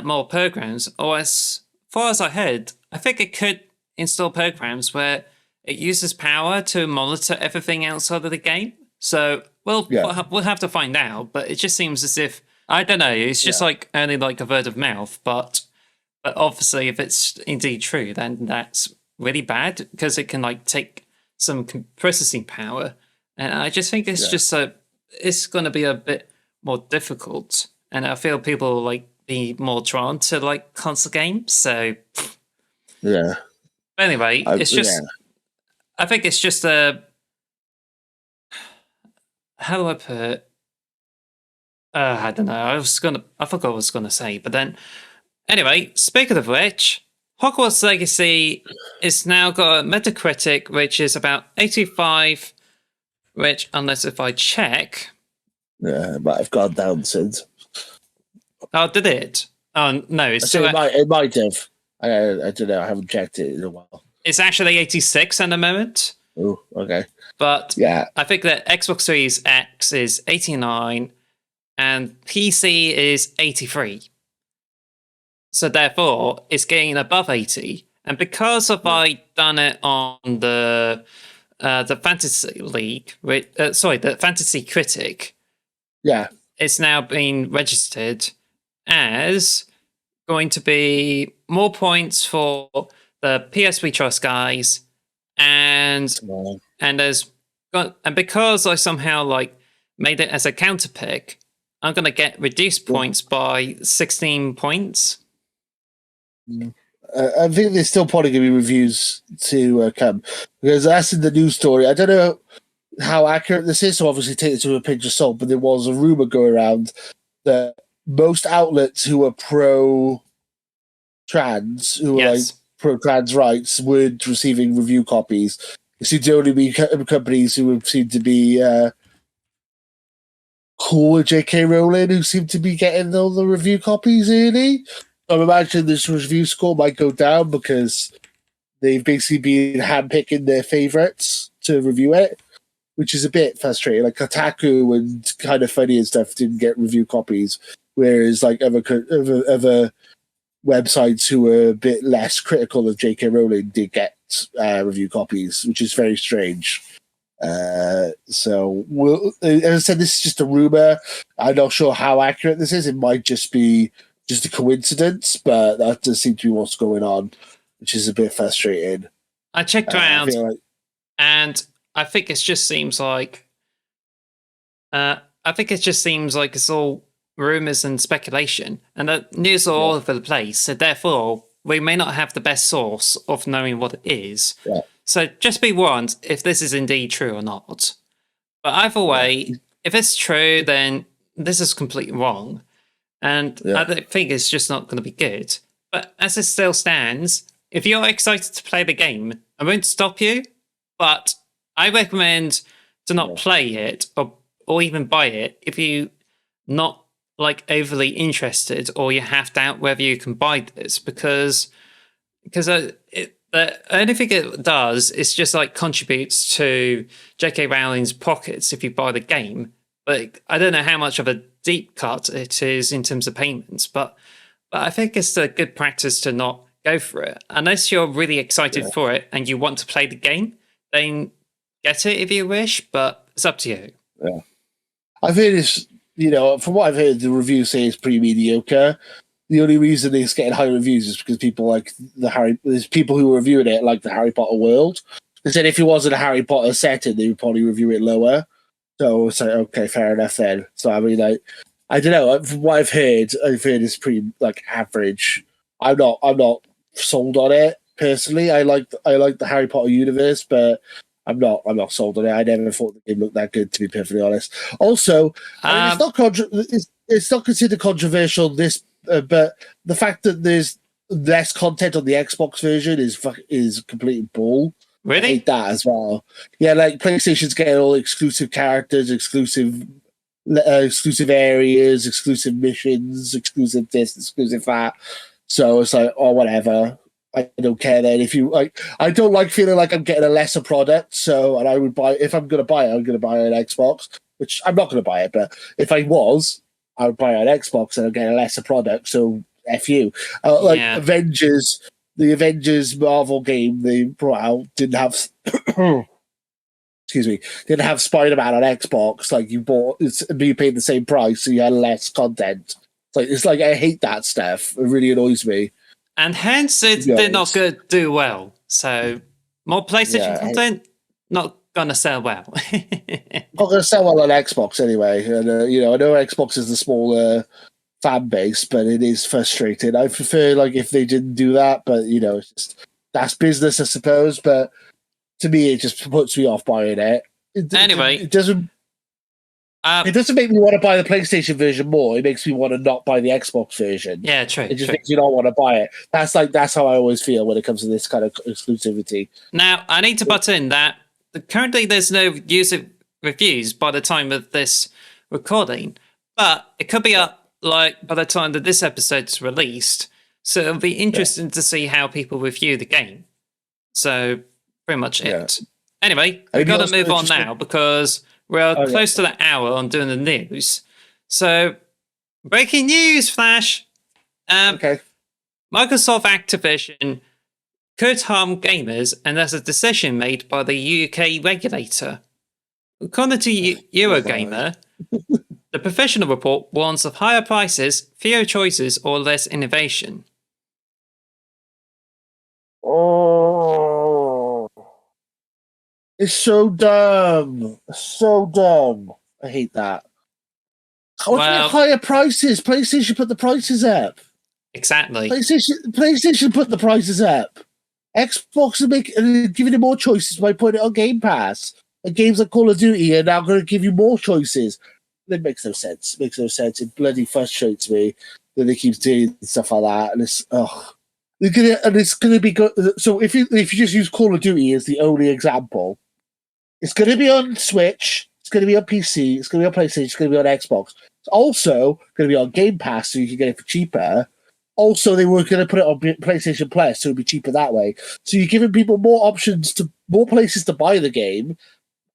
more programs. Or as far as I heard, I think it could install programs where it uses power to monitor everything outside of the game. So we'll have to find out. But it just seems as if I don't know. It's just like only like a word of mouth, but obviously, if it's indeed true, then that's really bad because it can like take some processing power, and I just think it's just it's going to be a bit more difficult, and I feel people will like be more drawn to like console games. So yeah. Anyway, it's just I think it's just a how do I put it? I don't know. I forgot what I was gonna say, but then. Anyway, speaking of which, Hogwarts Legacy is now got a Metacritic which is about 85, which, unless if I check... Yeah, it might have gone down since. Oh, did it? Oh, no, it's still... It might have. I don't know, I haven't checked it in a while. it's actually 86 at the moment. Oh, okay. But Yeah. I think that Xbox Series X is 89 and PC is 83. So therefore, it's getting above 80. And because of I done it on the Fantasy League, the Fantasy Critic, Yeah. it's now been registered as going to be more points for the PSP Trust guys, and because I somehow like made it as a counter pick, I'm gonna get reduced points by 16 points. I think there's still probably going to be reviews to come, because that's in the news story. I don't know how accurate this is, so obviously take it to a pinch of salt, but there was a rumor going around that most outlets who are pro-trans, who are like pro-trans rights, weren't receiving review copies. It seemed to only be companies who seem to be cool with J.K. Rowling who seem to be getting all the review copies early. I'm imagining this review score might go down because they've basically been handpicking their favourites to review it, which is a bit frustrating. Like Kotaku and Kind of Funny and stuff didn't get review copies, whereas like other websites who were a bit less critical of J.K. Rowling did get review copies, which is very strange. So, as I said, this is just a rumor. I'm not sure how accurate this is. It might just be just a coincidence, but that does seem to be what's going on, which is a bit frustrating. I checked around, and I think it just seems like it's all rumors and speculation, and the news are all over the place. So therefore, we may not have the best source of knowing what it is. Yeah. So just be warned if this is indeed true or not. But either way, if it's true, then this is completely wrong. And I don't think it's just not going to be good. But as it still stands, if you're excited to play the game, I won't stop you. But I recommend to not play it or even buy it if you're not like overly interested or you have doubt whether you can buy this, because the only thing it does is just like contributes to J.K. Rowling's pockets if you buy the game. But I don't know how much of a deep cut it is in terms of payments, but I think it's a good practice to not go for it unless you're really excited for it and you want to play the game. Then get it if you wish, but it's up to you. Yeah, I've heard this. From what I've heard, the reviews say it's pretty mediocre. The only reason it's getting high reviews is because people like there's people who are reviewing it like the Harry Potter world. They said if it wasn't a Harry Potter setting, they would probably review it lower. So it's like, okay, fair enough then. So I mean, I don't know. From what I've heard it's pretty like average. I'm not sold on it personally. I like the Harry Potter universe, but I'm not sold on it. I never thought the game looked that good, to be perfectly honest. Also, I mean, it's not considered controversial. But the fact that there's less content on the Xbox version is complete bull. Really? I hate that as well. Yeah, like PlayStation's getting all exclusive characters, exclusive areas, exclusive missions, exclusive this, exclusive that. So it's like, oh, whatever. I don't care then. If you like, I don't like feeling like I'm getting a lesser product. So, and I would buy, if I'm going to buy it, I'm going to buy an Xbox, which I'm not going to buy it. But if I was, I would buy an Xbox and I'd get a lesser product. So F you. Avengers, the Avengers Marvel game they brought out didn't have, didn't have Spider-Man on Xbox. Like you paid the same price, so you had less content. It's like I hate that stuff. It really annoys me. And hence it did not do well. So more PlayStation content, not gonna sell well. Not gonna sell well on Xbox anyway. And I know Xbox is the smaller fan base, but it is frustrating. I prefer like if they didn't do that, but it's just that's business, I suppose. But to me, it just puts me off buying it. It doesn't. It doesn't make me want to buy the PlayStation version more. It makes me want to not buy the Xbox version. Yeah, true. It just makes you not want to buy it. That's how I always feel when it comes to this kind of exclusivity. Now, I need to butt in that currently there's no user reviews by the time of this recording, but it could be up like by the time that this episode's released. So it'll be interesting to see how people review the game. So pretty much Yeah. it. Anyway, And we've got to also move on interesting- now because we're close to the hour on doing the news. So breaking news, Flash. Okay. Microsoft Activision could harm gamers, and there's a decision made by the UK regulator. According to Eurogamer, the professional report warns of higher prices, fewer choices, or less innovation. Oh, it's so dumb. So dumb. I hate that. Well- Higher prices. PlayStation put the prices up. Exactly. PlayStation put the prices up. Xbox are giving you more choices by putting it on Game Pass. And games like Call of Duty are now going to give you more choices. It makes no sense. It makes no sense. It bloody frustrates me that they keep doing stuff like that. And it's gonna be good. So if you just use Call of Duty as the only example, it's gonna be on Switch. It's gonna be on PC. It's gonna be on PlayStation. It's gonna be on Xbox. It's also gonna be on Game Pass, so you can get it for cheaper. Also, they were going to put it on PlayStation Plus, so it'd be cheaper that way. So you're giving people more options more places to buy the game,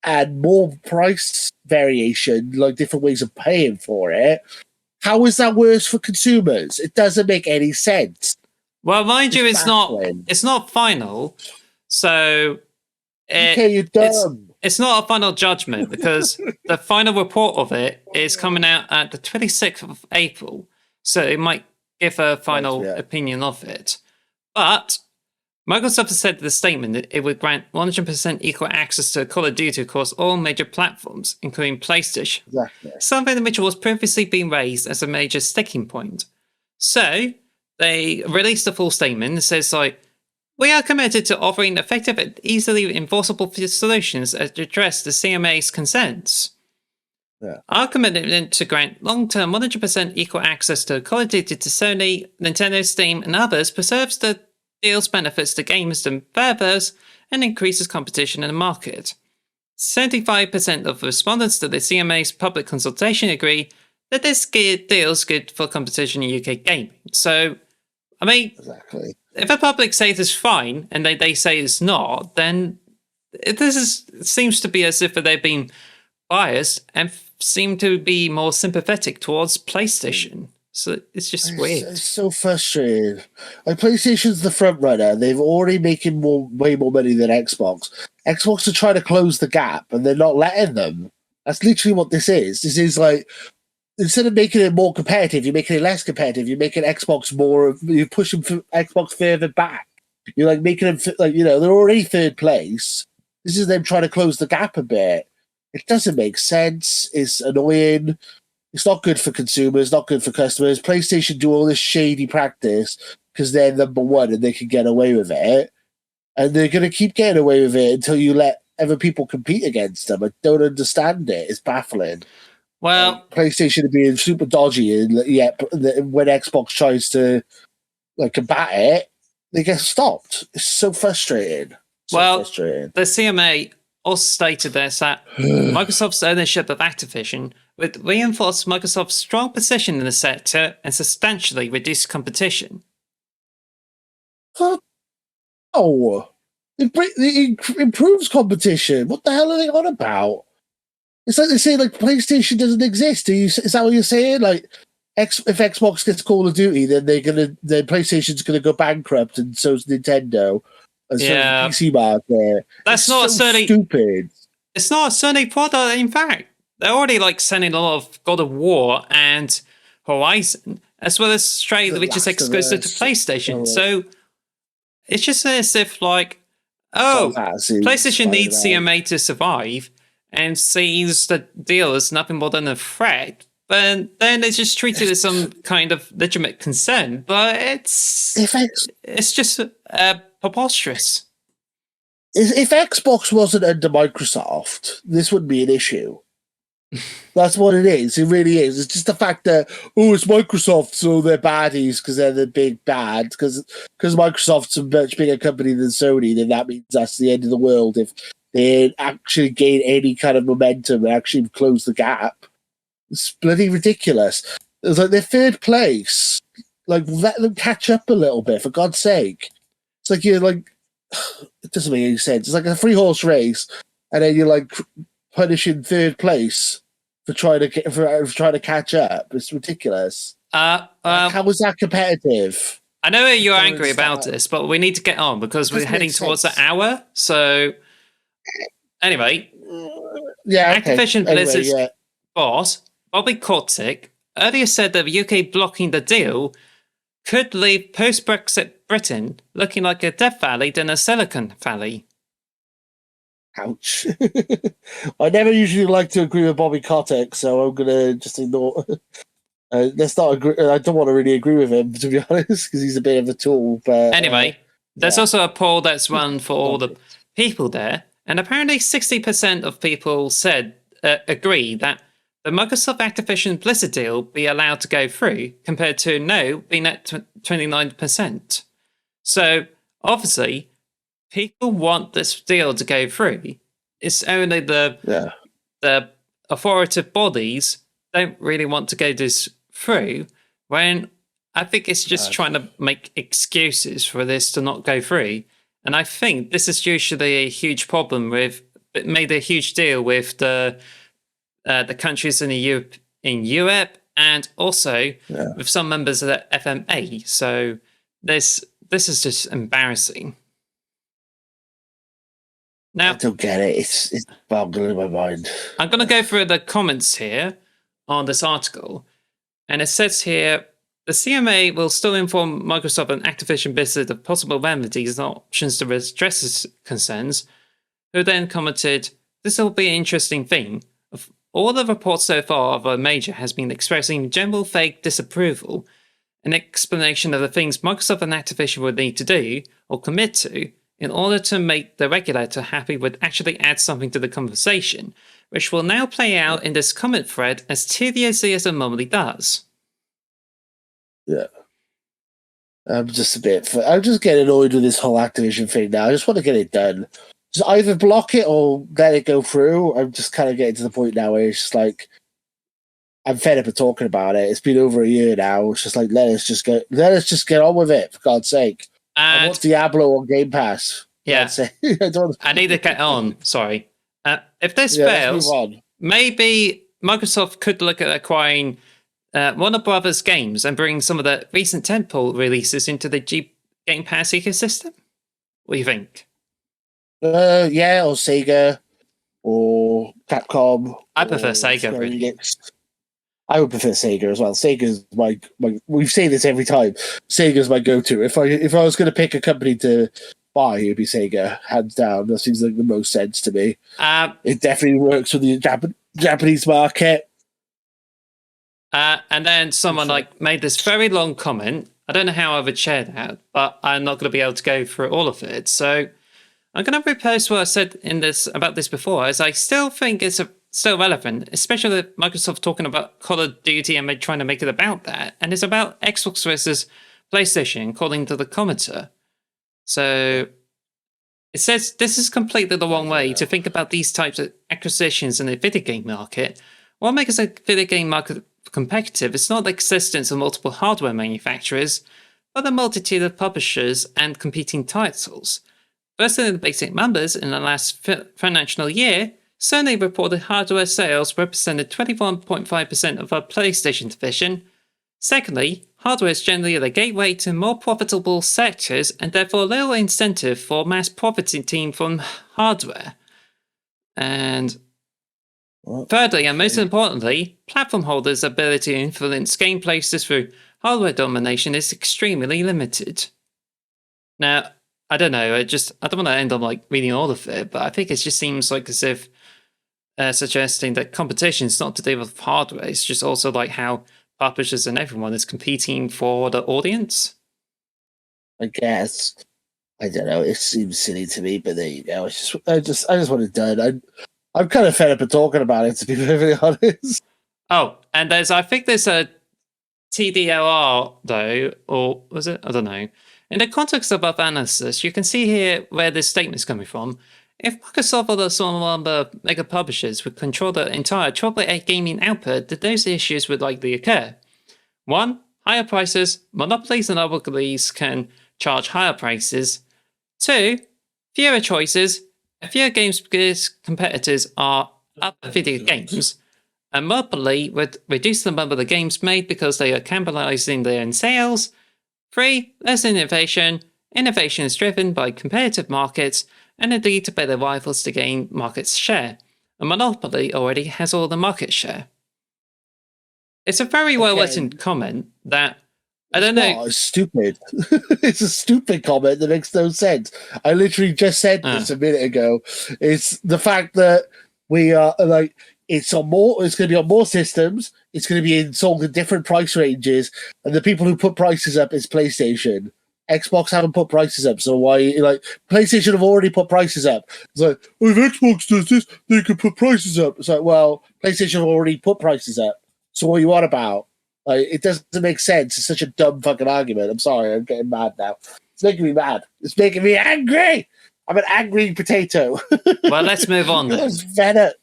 and more price variation, like different ways of paying for it. How is that worse for consumers? It doesn't make any sense. Well, mind you, it's baffling. not final, so Okay, you're dumb. it's not a final judgment because the final report of it is coming out at the 26th of April, so it might give a final opinion of it. But Microsoft has said in the statement that it would grant 100% equal access to Call of Duty across all major platforms, including PlayStation. Exactly. Something which was previously being raised as a major sticking point. So they released a full statement that says, we are committed to offering effective and easily enforceable solutions that address the CMA's concerns. Yeah. Our commitment to grant long-term 100% equal access to Call of Duty to Sony, Nintendo, Steam, and others preserves the deal's benefits to gamers and developers and increases competition in the market. 75% of respondents to the CMA's public consultation agree that this deal is good for competition in UK gaming. So, I mean, Exactly. if the public say it's fine and they say it's not, then it seems to be as if they've been biased and seem to be more sympathetic towards PlayStation. So it's just weird. It's so frustrating. Like, PlayStation's the front runner. They've already making way more money than Xbox. Xbox are trying to close the gap, and they're not letting them. That's literally what this is. This is like, instead of making it more competitive, you're making it less competitive. You're making Xbox more. You're pushing Xbox further back. You're like making them they're already third place. This is them trying to close the gap a bit. It doesn't make sense. It's annoying. It's not good for consumers, not good for customers. PlayStation do all this shady practice because they're number one and they can get away with it. And they're going to keep getting away with it until you let other people compete against them. I don't understand it. It's baffling. Well, PlayStation are being super dodgy, and yet when Xbox tries to combat it, they get stopped. It's so frustrating. Frustrating. The CMA also stated this that Microsoft's ownership of Activision would reinforce Microsoft's strong position in the sector and substantially reduce competition. Oh, it improves competition. What the hell are they on about? It's like they say PlayStation doesn't exist. Is that what you're saying? Like, if Xbox gets Call of Duty, then then PlayStation's gonna go bankrupt, and so's Nintendo, and so's the PC market. That's not so stupid. It's not a Sony product. In fact, they're already sending a lot of God of War and Horizon, as well as Stray, which is exclusive to PlayStation. So it's just as if PlayStation needs CMA to survive and sees the deal as nothing more than a threat. But then it's just treated as some kind of legitimate concern. But it's just preposterous. If Xbox wasn't under Microsoft, this wouldn't be an issue. That's what it is. It really is. It's just the fact that, it's Microsoft, so they're baddies because they're the big bad. Because Microsoft's a much bigger company than Sony, then that means that's the end of the world if they actually gain any kind of momentum and actually close the gap. It's bloody ridiculous. It's like they're third place. Let them catch up a little bit, for God's sake. It's like you're it doesn't make any sense. It's like a 3-horse race, and then you're like punishing third place for trying to catch up. It's ridiculous. How is that competitive? I know you're Don't angry about understand. this, but we need to get on because we're Doesn't heading make towards the sense. hour. So, anyway, Yeah, okay. Activision Anyway, Blizzard's yeah. boss, Bobby Kotick, earlier said that the UK blocking the deal could leave post-Brexit Britain looking like a Death Valley than a Silicon Valley. Ouch. I never usually like to agree with Bobby Kotick, so I'm gonna just ignore. Let's not agree. I don't want to really agree with him, to be honest, because he's a bit of a tool. But Anyway, there's yeah. also a poll that's run for all the people there, and apparently 60% of people said agree that the Microsoft Activision Blizzard deal be allowed to go through, compared to no being at 29%. So obviously, people want this deal to go through. It's only the authoritative bodies don't really want to go this through, when I think it's just trying to make excuses for this to not go through. And I think this is usually a huge problem with, it made a huge deal with the countries in Europe and also with some members of the FMA. So this is just embarrassing. Now, I don't get it. It's boggling my mind. I'm going to go through the comments here on this article. And it says here, the CMA will still inform Microsoft and Activision Blizzard of possible remedies and options to redress its concerns, who then commented, this will be an interesting thing. Of all the reports so far of a major has been expressing general vague disapproval, an explanation of the things Microsoft and Activision would need to do or commit to in order to make the regulator happy would actually add something to the conversation, which will now play out in this comment thread as tediously as it normally does. Yeah. I'm just getting annoyed with this whole Activision thing now. I just want to get it done. Just either block it or let it go through. I'm just kind of getting to the point now where it's just like, I'm fed up of talking about it. It's been over a year now. It's just like, let us just get on with it, for God's sake. I want Diablo on Game Pass. Yeah. I need to get on. Sorry. If this fails, maybe Microsoft could look at acquiring Warner Brothers games and bring some of the recent tentpole releases into the Game Pass ecosystem. What do you think? Yeah, or Sega, or Capcom. I prefer Sega, really. I would prefer Sega as well. Sega's my we've said this every time. Sega's my go-to. If I was going to pick a company to buy, it'd be Sega, hands down. That seems like the most sense to me. It definitely works for the Japanese market. And then someone made this very long comment. I don't know how I would share that, but I'm not going to be able to go through all of it. So I'm going to repost what I said about this before, as I still think it's still relevant, especially with Microsoft talking about Call of Duty and trying to make it about that. And it's about Xbox versus PlayStation, according to the commenter. So it says this is completely the wrong way to think about these types of acquisitions in the video game market. What makes a video game market competitive is not the existence of multiple hardware manufacturers, but the multitude of publishers and competing titles. First, in the basic numbers, in the last financial year, Sony reported hardware sales represented 21.5% of our PlayStation division. Secondly, hardware is generally the gateway to more profitable sectors and therefore little incentive for mass profiting from hardware. And thirdly, and most importantly, platform holders' ability to influence game places through hardware domination is extremely limited. Now, I don't know, I don't want to end on reading all of it, but I think it just seems like as if suggesting that competition is not to do with hardware, it's just also how publishers and everyone is competing for the audience. I guess. I don't know, it seems silly to me, but there you go. I just want it done. I'm kind of fed up of talking about it, to be perfectly honest. Oh, and I think there's a TDLR, though, or was it? I don't know. In the context of our analysis, you can see here where this statement is coming from. If Microsoft or some of the mega publishers would control the entire AAA gaming output, then those issues would likely occur. 1. Higher prices. Monopolies and oligopolies can charge higher prices. 2. fewer choices, fewer games because competitors are other video games, and monopoly would reduce the number of games made because they are cannibalizing their own sales. 3. Less innovation. Innovation is driven by competitive markets and a need to better rivals to gain market share. A monopoly already has all the market share. It's a very well-written comment that I don't know. It's stupid. It's a stupid comment that makes no sense. I literally just said this a minute ago. It's the fact that we are like it's on more. It's going to be on more systems. It's going to be sold in different price ranges, and the people who put prices up is PlayStation. Xbox haven't put prices up, so why? Like PlayStation have already put prices up. It's like, if Xbox does this, they could put prices up. It's like, well, PlayStation have already put prices up. So what are you on about? Like, it doesn't make sense. It's such a dumb fucking argument. I'm sorry, I'm getting mad now. It's making me mad. It's making me angry. I'm an angry potato. Well, let's move on then. I'm fed up.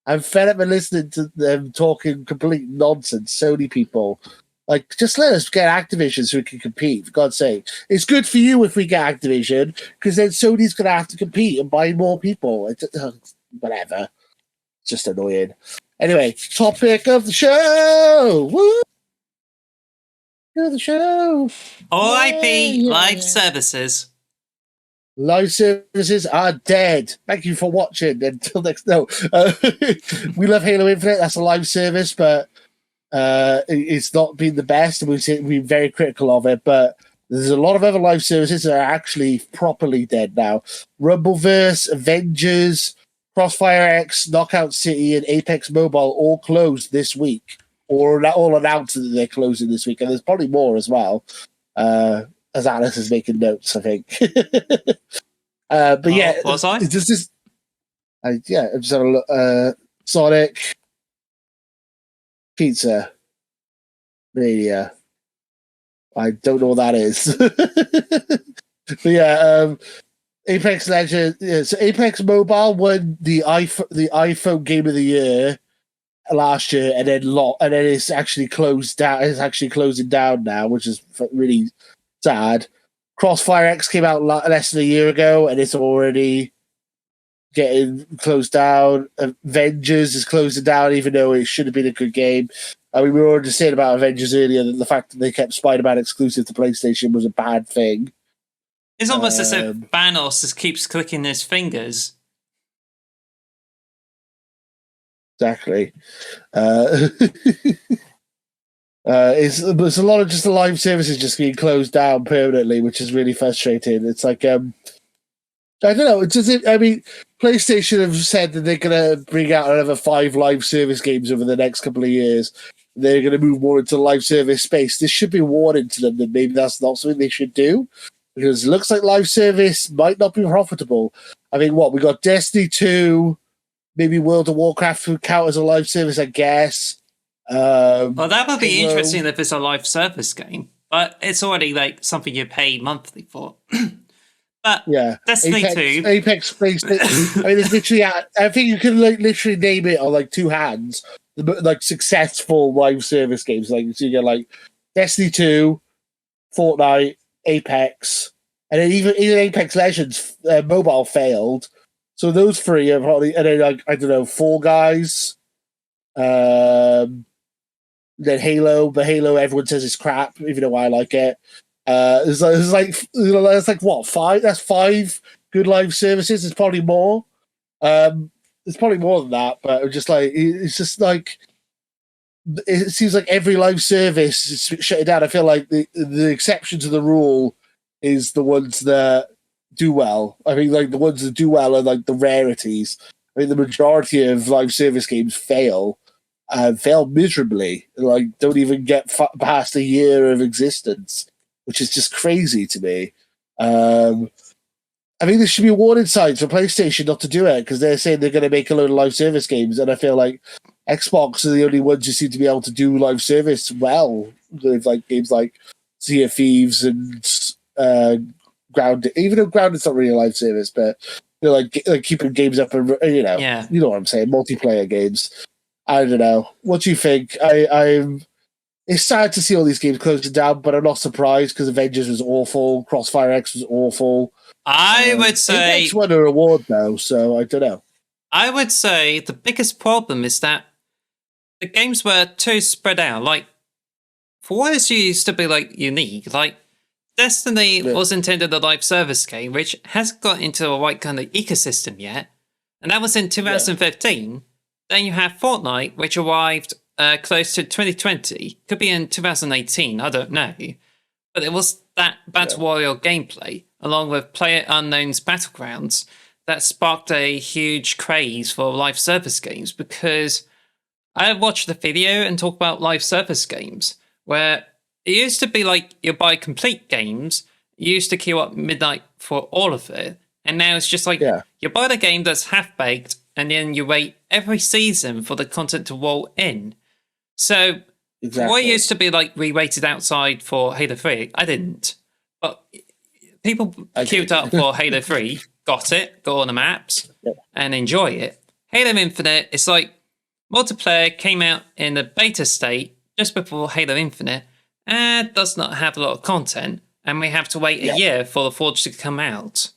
I'm fed up of listening to them talking complete nonsense. Sony people. Like, just let us get Activision so we can compete, for God's sake. It's good for you if we get Activision, because then Sony's going to have to compete and buy more people. Whatever. It's just annoying. Anyway, topic of the show. Woo! Of the show. RIP live services. Live services are dead. Thank you for watching. Until next. No, we love Halo Infinite. That's a live service, but it's not been the best, and we've been very critical of it. But there's a lot of other live services that are actually properly dead now. Rumbleverse, Avengers, Crossfire X, Knockout City, and Apex Mobile all closed this week, or all announced that they're closing this week, and there's probably more as well. As Alice is making notes, I think. But yeah, was I? It's just this. I'm just having a look. Sonic, Pizza, Mania. I don't know what that is. But yeah, Apex Legends. Yeah, so Apex Mobile won the iPhone Game of the Year last year, and then it's actually closed down. It's actually closing down now, which is really sad. Crossfire X came out less than a year ago, and it's already getting closed down. Avengers is closing down, even though it should have been a good game. I mean, we were already saying about Avengers earlier that the fact that they kept Spider-Man exclusive to PlayStation was a bad thing. It's almost as if Thanos just keeps clicking his fingers. Exactly. It's a lot of just the live services just being closed down permanently, which is really frustrating. It's like, I don't know. I mean, PlayStation have said that they're going to bring out another 5 live service games over the next couple of years. They're going to move more into the live service space. This should be warning to them that maybe that's not something they should do, because it looks like live service might not be profitable. I mean, we got Destiny 2, maybe World of Warcraft would count as a live service, I guess. Well, that would be interesting if it's a live service game, but it's already like something you pay monthly for. But yeah, Destiny 2, Apex PlayStation. I mean, it's literally. I think you can literally name it on like 2 hands. Like successful live service games, so you get like Destiny 2, Fortnite, Apex, and then even Apex Legends mobile failed. So those 3 are probably, and then like I don't know, Fall Guys. Then Halo, but Halo everyone says is crap, even though I like it. It's like what, 5? That's 5 good live services. It's probably more. It's probably more than that, but it's just like it seems like every live service is shutting down. I feel like the exception to the rule is the ones that do well. I think like the ones that do well are like the rarities. I mean, the majority of live service games fail. Fail miserably, like don't even get past a year of existence, which is just crazy to me. I think there should be warning signs for PlayStation not to do it, because they're saying they're going to make a load of live service games, and I feel like Xbox are the only ones who seem to be able to do live service well, with like games like Sea of Thieves and Grounded. Even though Grounded's not really a live service, but they're like keeping games up, and you know what I'm saying, multiplayer games. I don't know. What do you think? It's sad to see all these games closing down, but I'm not surprised, because Avengers was awful, Crossfire X was awful. I would say Apex won a reward though, so I don't know. I would say the biggest problem is that the games were too spread out. Like, for what it used to be like unique, like Destiny was intended a live service game, which hasn't got into the right kind of ecosystem yet, and that was in 2015. Then you have Fortnite, which arrived close to 2020, could be in 2018, I don't know, but it was that battle royale gameplay, along with PlayerUnknown's Battlegrounds, that sparked a huge craze for live service games, because I watched the video and talk about live service games, where it used to be like you buy complete games, you used to queue up midnight for all of it, and now it's just like you buy the game that's half-baked, and then you wait every season for the content to roll in. So what used to be like we waited outside for Halo 3, I didn't. But people queued up for Halo 3, got on the maps, and enjoy it. Halo Infinite, it's like multiplayer came out in the beta state just before Halo Infinite, and does not have a lot of content, and we have to wait a year for the Forge to come out.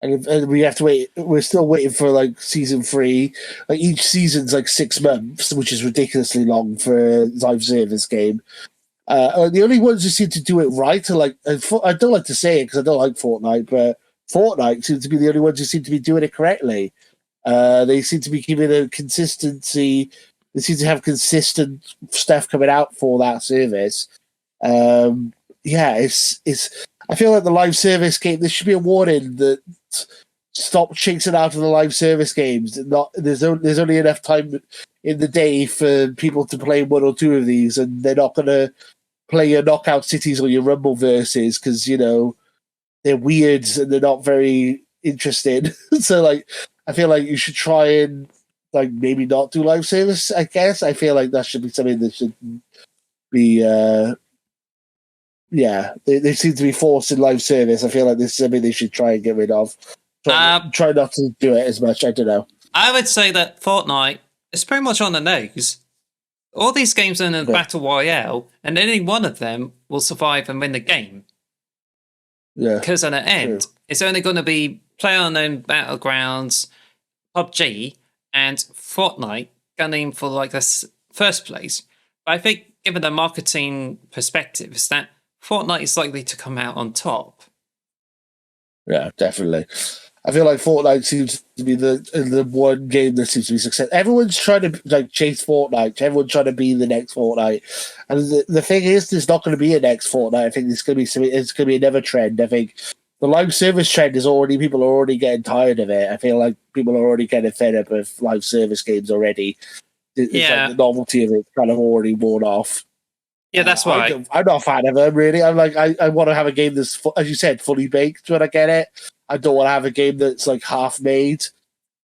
And we have to wait. We're still waiting for like season 3. Like each season's like 6 months, which is ridiculously long for a live service game. The only ones who seem to do it right are like, I don't like to say it because I don't like Fortnite, but Fortnite seems to be the only ones who seem to be doing it correctly. They seem to be keeping a consistency. They seem to have consistent stuff coming out for that service. It's. I feel like the live service game. There should be a warning that stop chasing out of the live service games. There's only enough time in the day for people to play 1 or 2 of these, and they're not going to play your Knockout Cities or your Rumbleverses because they're weird and they're not very interesting. So like, I feel like you should try and like maybe not do live service. I guess I feel like that should be something that should be. They seem to be forced in live service. I feel like this is something they should try and get rid of. Try not to do it as much. I don't know. I would say that Fortnite is pretty much on the nose. All these games are in a battle royale, and any one of them will survive and win the game. Yeah. Because at the end, it's only going to be PlayerUnknown Battlegrounds, PUBG, and Fortnite gunning for like this first place. But I think, given the marketing perspective, is that Fortnite is likely to come out on top. Yeah, definitely. I feel like Fortnite seems to be the one game that seems to be successful. Everyone's trying to like chase Fortnite. Everyone's trying to be the next Fortnite. And the thing is, there's not going to be a next Fortnite. I think it's going to be another trend. I think the live service trend is people are already getting tired of it. I feel like people are already getting fed up of live service games already. It's like the novelty of it kind of already worn off. Yeah, that's why. I'm not a fan of it, really. I'm like, I want to have a game that's, as you said, fully baked when I get it. I don't want to have a game that's like half made.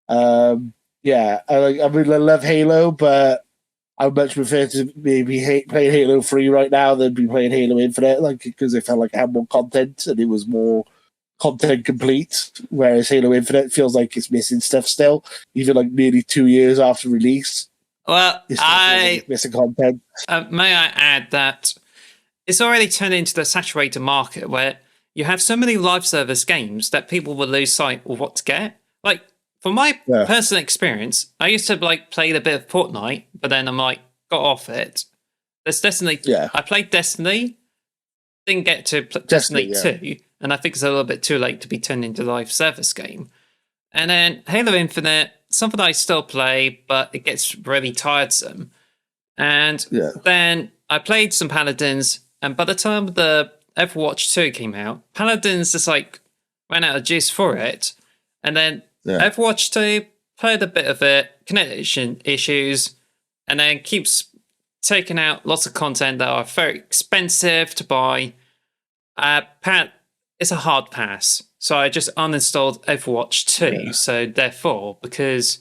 I love Halo, but I would much prefer to maybe playing Halo 3 right now than be playing Halo Infinite, like because it felt like I had more content and it was more content complete. Whereas Halo Infinite feels like it's missing stuff still, even like nearly 2 years after release. Well, missing content. May I add that it's already turned into the saturated market where you have so many live service games that people will lose sight of what to get. Like, from my personal experience, I used to like play a bit of Fortnite, but then I'm like, got off it. There's Destiny. Yeah. I played Destiny, didn't get to Destiny 2, and I think it's a little bit too late to be turned into a live service game. And then Halo Infinite, something I still play, but it gets really tiresome. And then I played some Paladins, and by the time the Overwatch 2 came out, Paladins just like ran out of juice for it. And then Overwatch 2, played a bit of it, connection issues, and then keeps taking out lots of content that are very expensive to buy. It's a hard pass. So I just uninstalled Overwatch 2. So therefore, because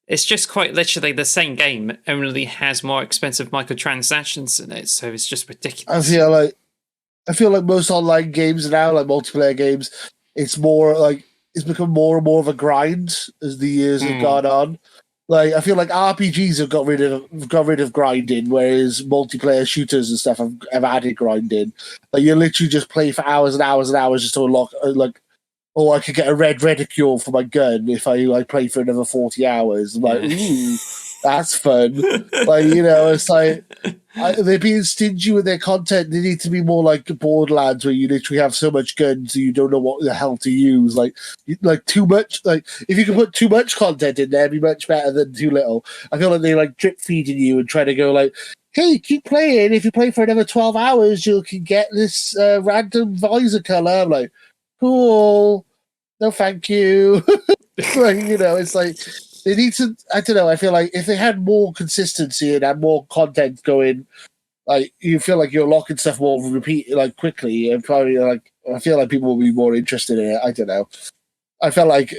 it's just quite literally the same game, only has more expensive microtransactions in it. So it's just ridiculous. I feel like most online games now, like multiplayer games, it's more like it's become more and more of a grind as the years have gone on. Like I feel like RPGs have got rid of grinding, whereas multiplayer shooters and stuff have added grinding. Like you literally just play for hours and hours and hours just to unlock like or I could get a red reticule for my gun if I like play for another 40 hours. I'm like, ooh, that's fun. Like, it's like they're being stingy with their content. They need to be more like Borderlands, where you literally have so much guns you don't know what the hell to use. Like too much. Like if you can put too much content in there, it'd be much better than too little. I feel like they like drip feeding you and try to go like, hey, keep playing. If you play for another 12 hours, you can get this random visor color. I'm like, cool. No, thank you. Like, it's like they need to. I don't know. I feel like if they had more consistency and had more content going, like you feel like you're locking stuff more like quickly, and probably like I feel like people will be more interested in it. I don't know. I felt like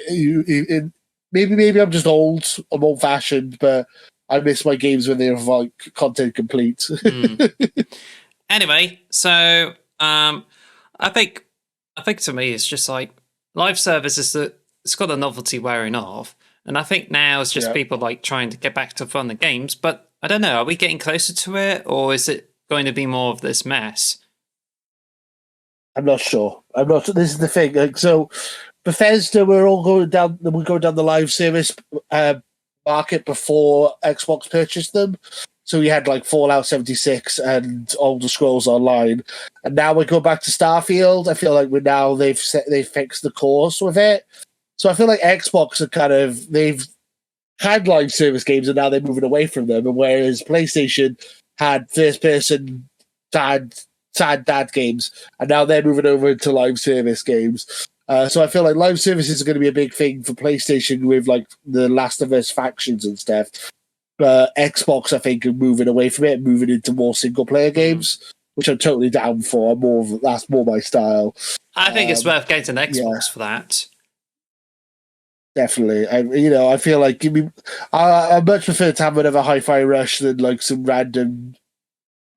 maybe I'm just old. I'm old fashioned, but I miss my games when they're like content complete. Anyway, so I think to me it's just like live services that it's got a novelty wearing off, and I think now it's just people like trying to get back to fun the games. But I don't know, are we getting closer to it, or is it going to be more of this mess? I'm not sure. This is the thing. Like, so Bethesda, we're going down the live service market before Xbox purchased them. So we had like Fallout 76 and Elder Scrolls Online, and now we go back to Starfield. I feel like they've fixed the course with it. So I feel like Xbox are they've had live service games and now they're moving away from them, and whereas PlayStation had first person dad games, and now they're moving over to live service games. So I feel like live services are going to be a big thing for PlayStation with like the Last of Us factions and stuff. But Xbox, I think, are moving away from it, moving into more single player games, which I'm totally down for. That's more my style. I think it's worth getting to Xbox for that. Definitely. I feel like I much prefer to have another Hi-Fi Rush than like some random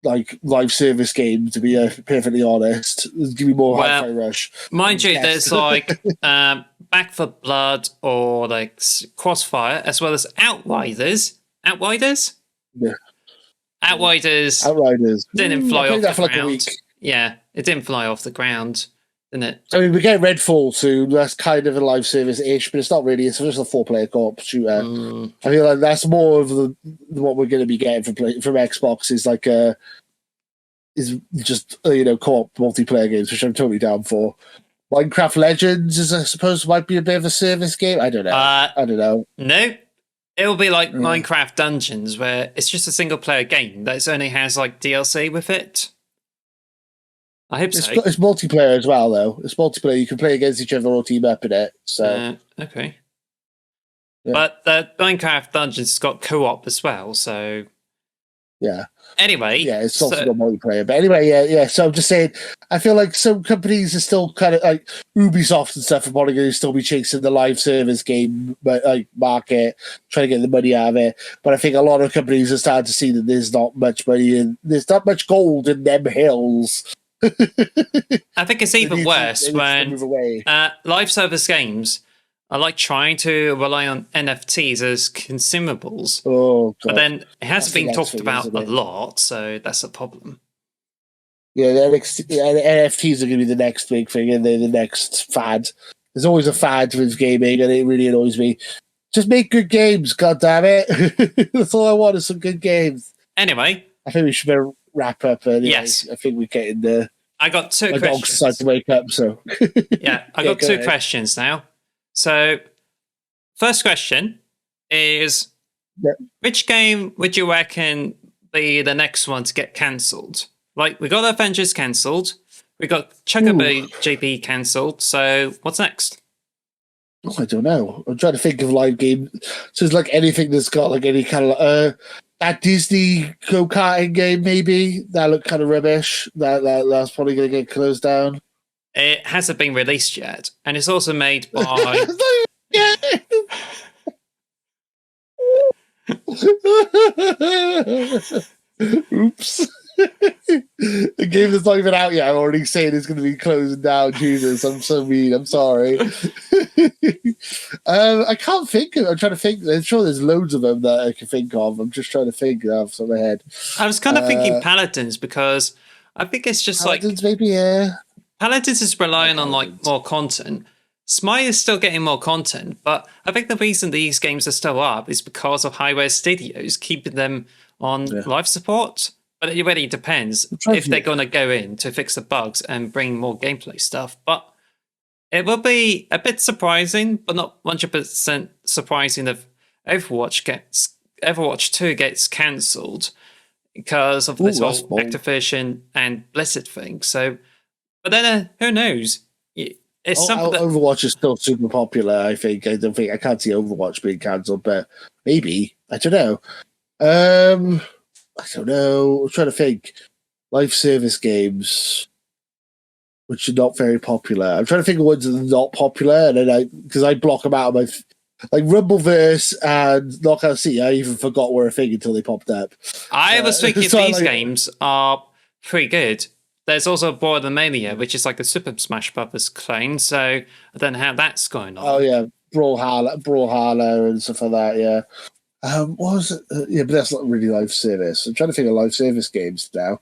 like live service game, to be perfectly honest. Give me more Hi-Fi Rush. Mind you, there's like Back for Blood or like Crossfire, as well as Outriders. Yeah. Outriders didn't fly off the ground. Yeah, it didn't fly off the ground, didn't it? I mean, we get Redfall soon. That's kind of a live service-ish, but it's not really. It's just a 4-player co-op shooter. I feel like that's more of what we're going to be getting from Xbox is like is just co-op multiplayer games, which I'm totally down for. Minecraft Legends I suppose might be a bit of a service game. I don't know. I don't know. No. It'll be like Minecraft Dungeons, where it's just a single player game that only has like DLC with it. I hope so. It's multiplayer as well, though. It's multiplayer. You can play against each other or team up in it. So okay. Yeah. But the Minecraft Dungeons has got co-op as well, so yeah. Anyway, yeah, it's also got multiplayer. But anyway, yeah. So I'm just saying, I feel like some companies are still kind of like Ubisoft and stuff are probably going to still be chasing the live service game, but like market, trying to get the money out of it. But I think a lot of companies are starting to see that there's not much money and there's not much gold in them hills. I think it's even worse when live service games are like trying to rely on NFTs as consumables. Oh, God. But then it hasn't been talked about a lot, so that's a problem. Yeah, the NFTs are going to be the next big thing, and they're the next fad. There's always a fad with gaming, and it really annoys me. Just make good games, God damn it! That's all I want is some good games. Anyway, I think we should better wrap up. Anyway. Yes, I think we're getting there. I got two questions. My dog's decided to wake up, so yeah, I got two questions now. So, first question is, which game would you reckon be the next one to get cancelled? Like, we got Avengers cancelled, we got Chocobo JP cancelled, so what's next? Oh, I don't know. I'm trying to think of live game. So it's like anything that's got like any kind of that Disney go-karting game, maybe that looked kind of rubbish. That's probably going to get closed down. It hasn't been released yet, and it's also made by. Oops. The game that's not even out yet, I'm already saying it's going to be closing down. Jesus, I'm so mean. I'm sorry. I can't think of. I'm trying to think. I'm sure there's loads of them that I can think of. I'm just trying to think off the top of my head. I was kind of thinking Paladins because I think it's just Paladins, maybe, yeah. Paladins is relying on like more content, Smite is still getting more content, but I think the reason these games are still up is because of Highway Studios keeping them on live support. But it really depends if they're going to go in to fix the bugs and bring more gameplay stuff. But it will be a bit surprising, but not 100% surprising if Overwatch 2 gets cancelled because of this whole Activision and Blizzard thing. So, but then who knows? It's something that Overwatch is still super popular. I think. I can't see Overwatch being cancelled, but maybe. I don't know. I'm trying to think. Live service games, which are not very popular. I'm trying to think of ones that are not popular, and then because I block them out of my like Rumbleverse and Knockout City. I even forgot were a thing until they popped up. I was thinking these games are pretty good. There's also Border Mania, which is like a Super Smash Brothers clone. So I don't know how that's going on. Oh yeah, Brawlhalla and stuff like that. Yeah. What was it? Yeah, but that's not really live service. I'm trying to think of live service games now.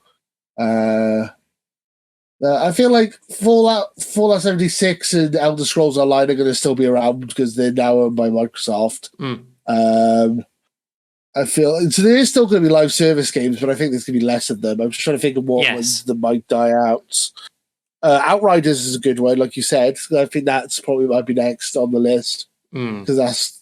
I feel like Fallout 76 and Elder Scrolls Online are going to still be around because they're now owned by Microsoft. I feel so there is still going to be live service games, but I think there's going to be less of them. I'm just trying to think of what ones that might die out. Outriders is a good one, like you said. I think that's probably might be next on the list because that's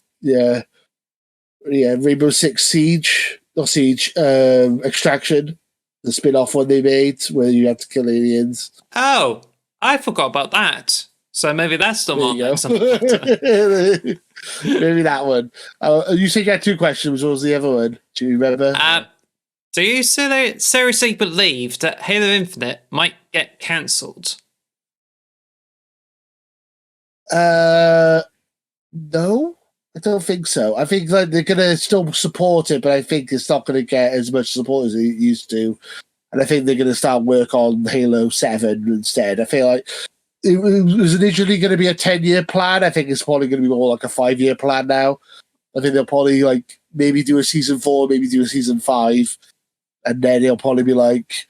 Rainbow Six Siege, not Siege, Extraction, the spin-off one they made where you had to kill aliens. Oh, I forgot about that. So maybe that's the one. Maybe that one. You said you had two questions. What was the other one? Do you remember? Do you seriously believe that Halo Infinite might get cancelled? No, I don't think so. I think they're going to still support it, but I think it's not going to get as much support as it used to. And I think they're going to start work on Halo 7 instead. I feel like it was initially going to be a 10-year plan. I think it's probably going to be more like a 5-year plan now. I think they'll probably maybe do a season 4, maybe do a season 5, and then they'll probably be like,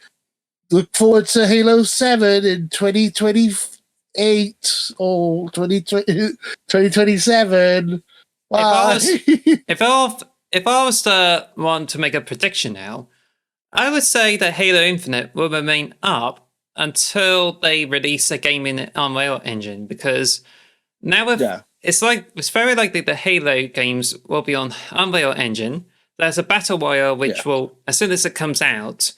look forward to Halo 7 in 2028 or 2027. If I was the one to make a prediction now, I would say that Halo Infinite will remain up until they release a game in the Unreal Engine, because now it's very likely the Halo games will be on Unreal Engine. There's a Battle Royale which will, as soon as it comes out,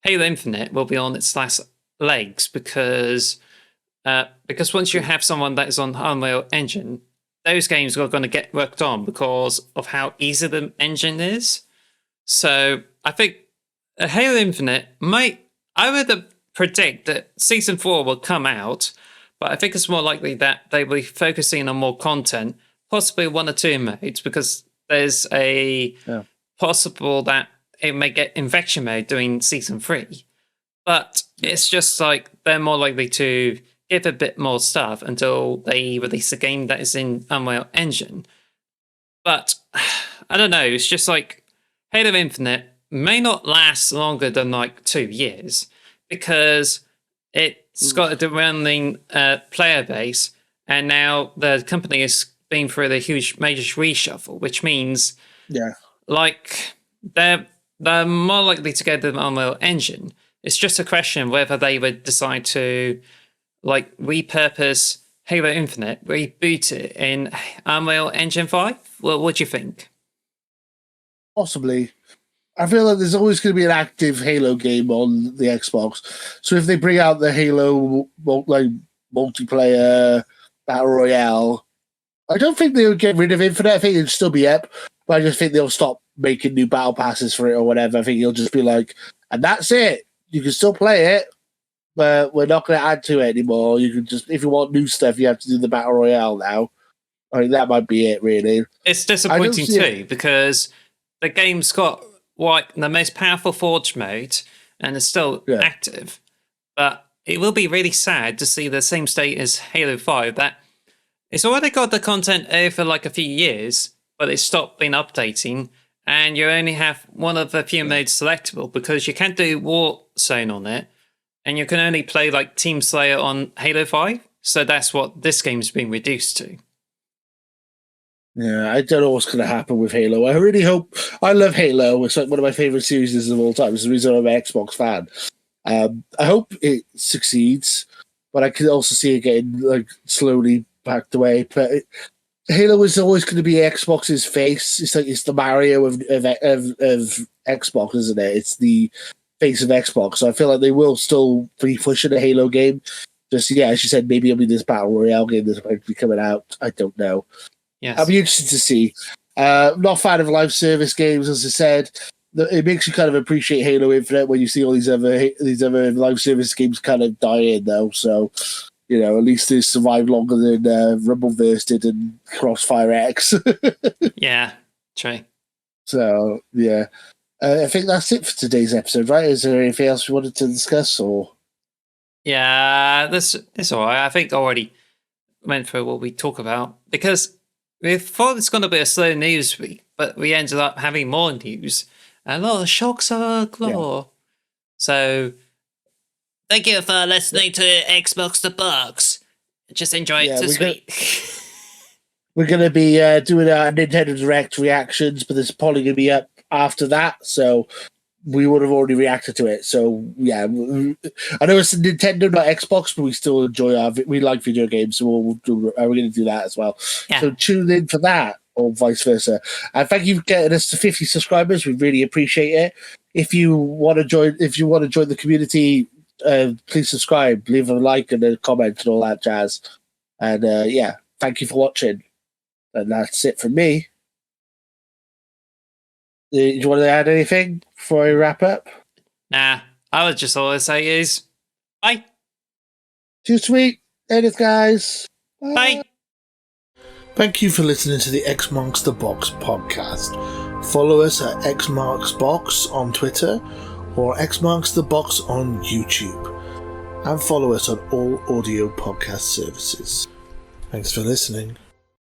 Halo Infinite will be on its last legs because once you have someone that is on Unreal Engine, those games are going to get worked on because of how easy the engine is. So I think Halo Infinite I would predict that Season 4 will come out, but I think it's more likely that they will be focusing on more content, possibly 1 or 2 modes, because there's a possible that it may get Infection mode doing Season 3. But it's just like they're more likely to give a bit more stuff until they release a game that is in Unreal Engine. But I don't know, it's just like Halo Infinite may not last longer than 2 years because it's got a demanding player base, and now the company is being through a huge major reshuffle, which means they're more likely to get the Unreal Engine. It's just a question whether they would decide to repurpose Halo Infinite, reboot it in Unreal Engine 5. Well, what do you think? Possibly. I feel like there's always going to be an active Halo game on the Xbox. So if they bring out the Halo multiplayer Battle Royale, I don't think they would get rid of Infinite. I think it'd still be up, but I just think they'll stop making new battle passes for it or whatever. I think it'll just be like, and that's it. You can still play it, but we're not going to add to it anymore. You can just, if you want new stuff, you have to do the Battle Royale now. I mean, that might be it, really. It's disappointing too, because the game's got the most powerful Forge mode, and it's still active. But it will be really sad to see the same state as Halo 5, that it's already got the content over a few years, but it's stopped being updating, and you only have one of the few modes selectable because you can't do Warzone on it, and you can only play Team Slayer on Halo 5. So that's what this game's been reduced to. Yeah, I don't know what's going to happen with Halo. I really hope. I love Halo. It's like one of my favorite series of all time. It's the reason I'm an Xbox fan. I hope it succeeds, but I can also see it getting like slowly backed away. But Halo is always going to be Xbox's face. It's like it's the Mario of Xbox, isn't it? It's the face of Xbox. So I feel like they will still be pushing a Halo game. Just as you said, maybe it'll be this battle royale game that's going to be coming out. I don't know. Yes. I'll be interested to see. Not a fan of live service games, as I said. It makes you kind of appreciate Halo Infinite when you see all these other live service games kind of dying, though. So, at least they survived longer than Rumbleverse did and Crossfire X. Yeah, true. So, yeah. I think that's it for today's episode, right? Is there anything else we wanted to discuss? Or yeah, this all right. I think I already went through what we talk about because we thought it's going to be a slow news week, but we ended up having more news. A lot of shocks are galore. Yeah. So, thank you for listening to Xbox the Box. Just enjoy it this week. We're going to be doing our Nintendo Direct reactions, but it's probably going to be up after that. So, we would have already reacted to it. So, yeah. I know it's Nintendo, not Xbox, but we still enjoy we like video games, so we're going to do that as well. Yeah. So, tune in for that. Or vice versa. And thank you for getting us to 50 subscribers. We really appreciate it. If you want to join the community, please subscribe, leave a like and a comment and all that jazz. And thank you for watching. And that's it from me. Do you want to add anything before I wrap up? Nah, I would just always say is bye. Too sweet. Edit, guys. Bye. Thank you for listening to the X Marks the Box podcast. Follow us at X Marks Box on Twitter or X Marks the Box on YouTube. And follow us on all audio podcast services. Thanks for listening.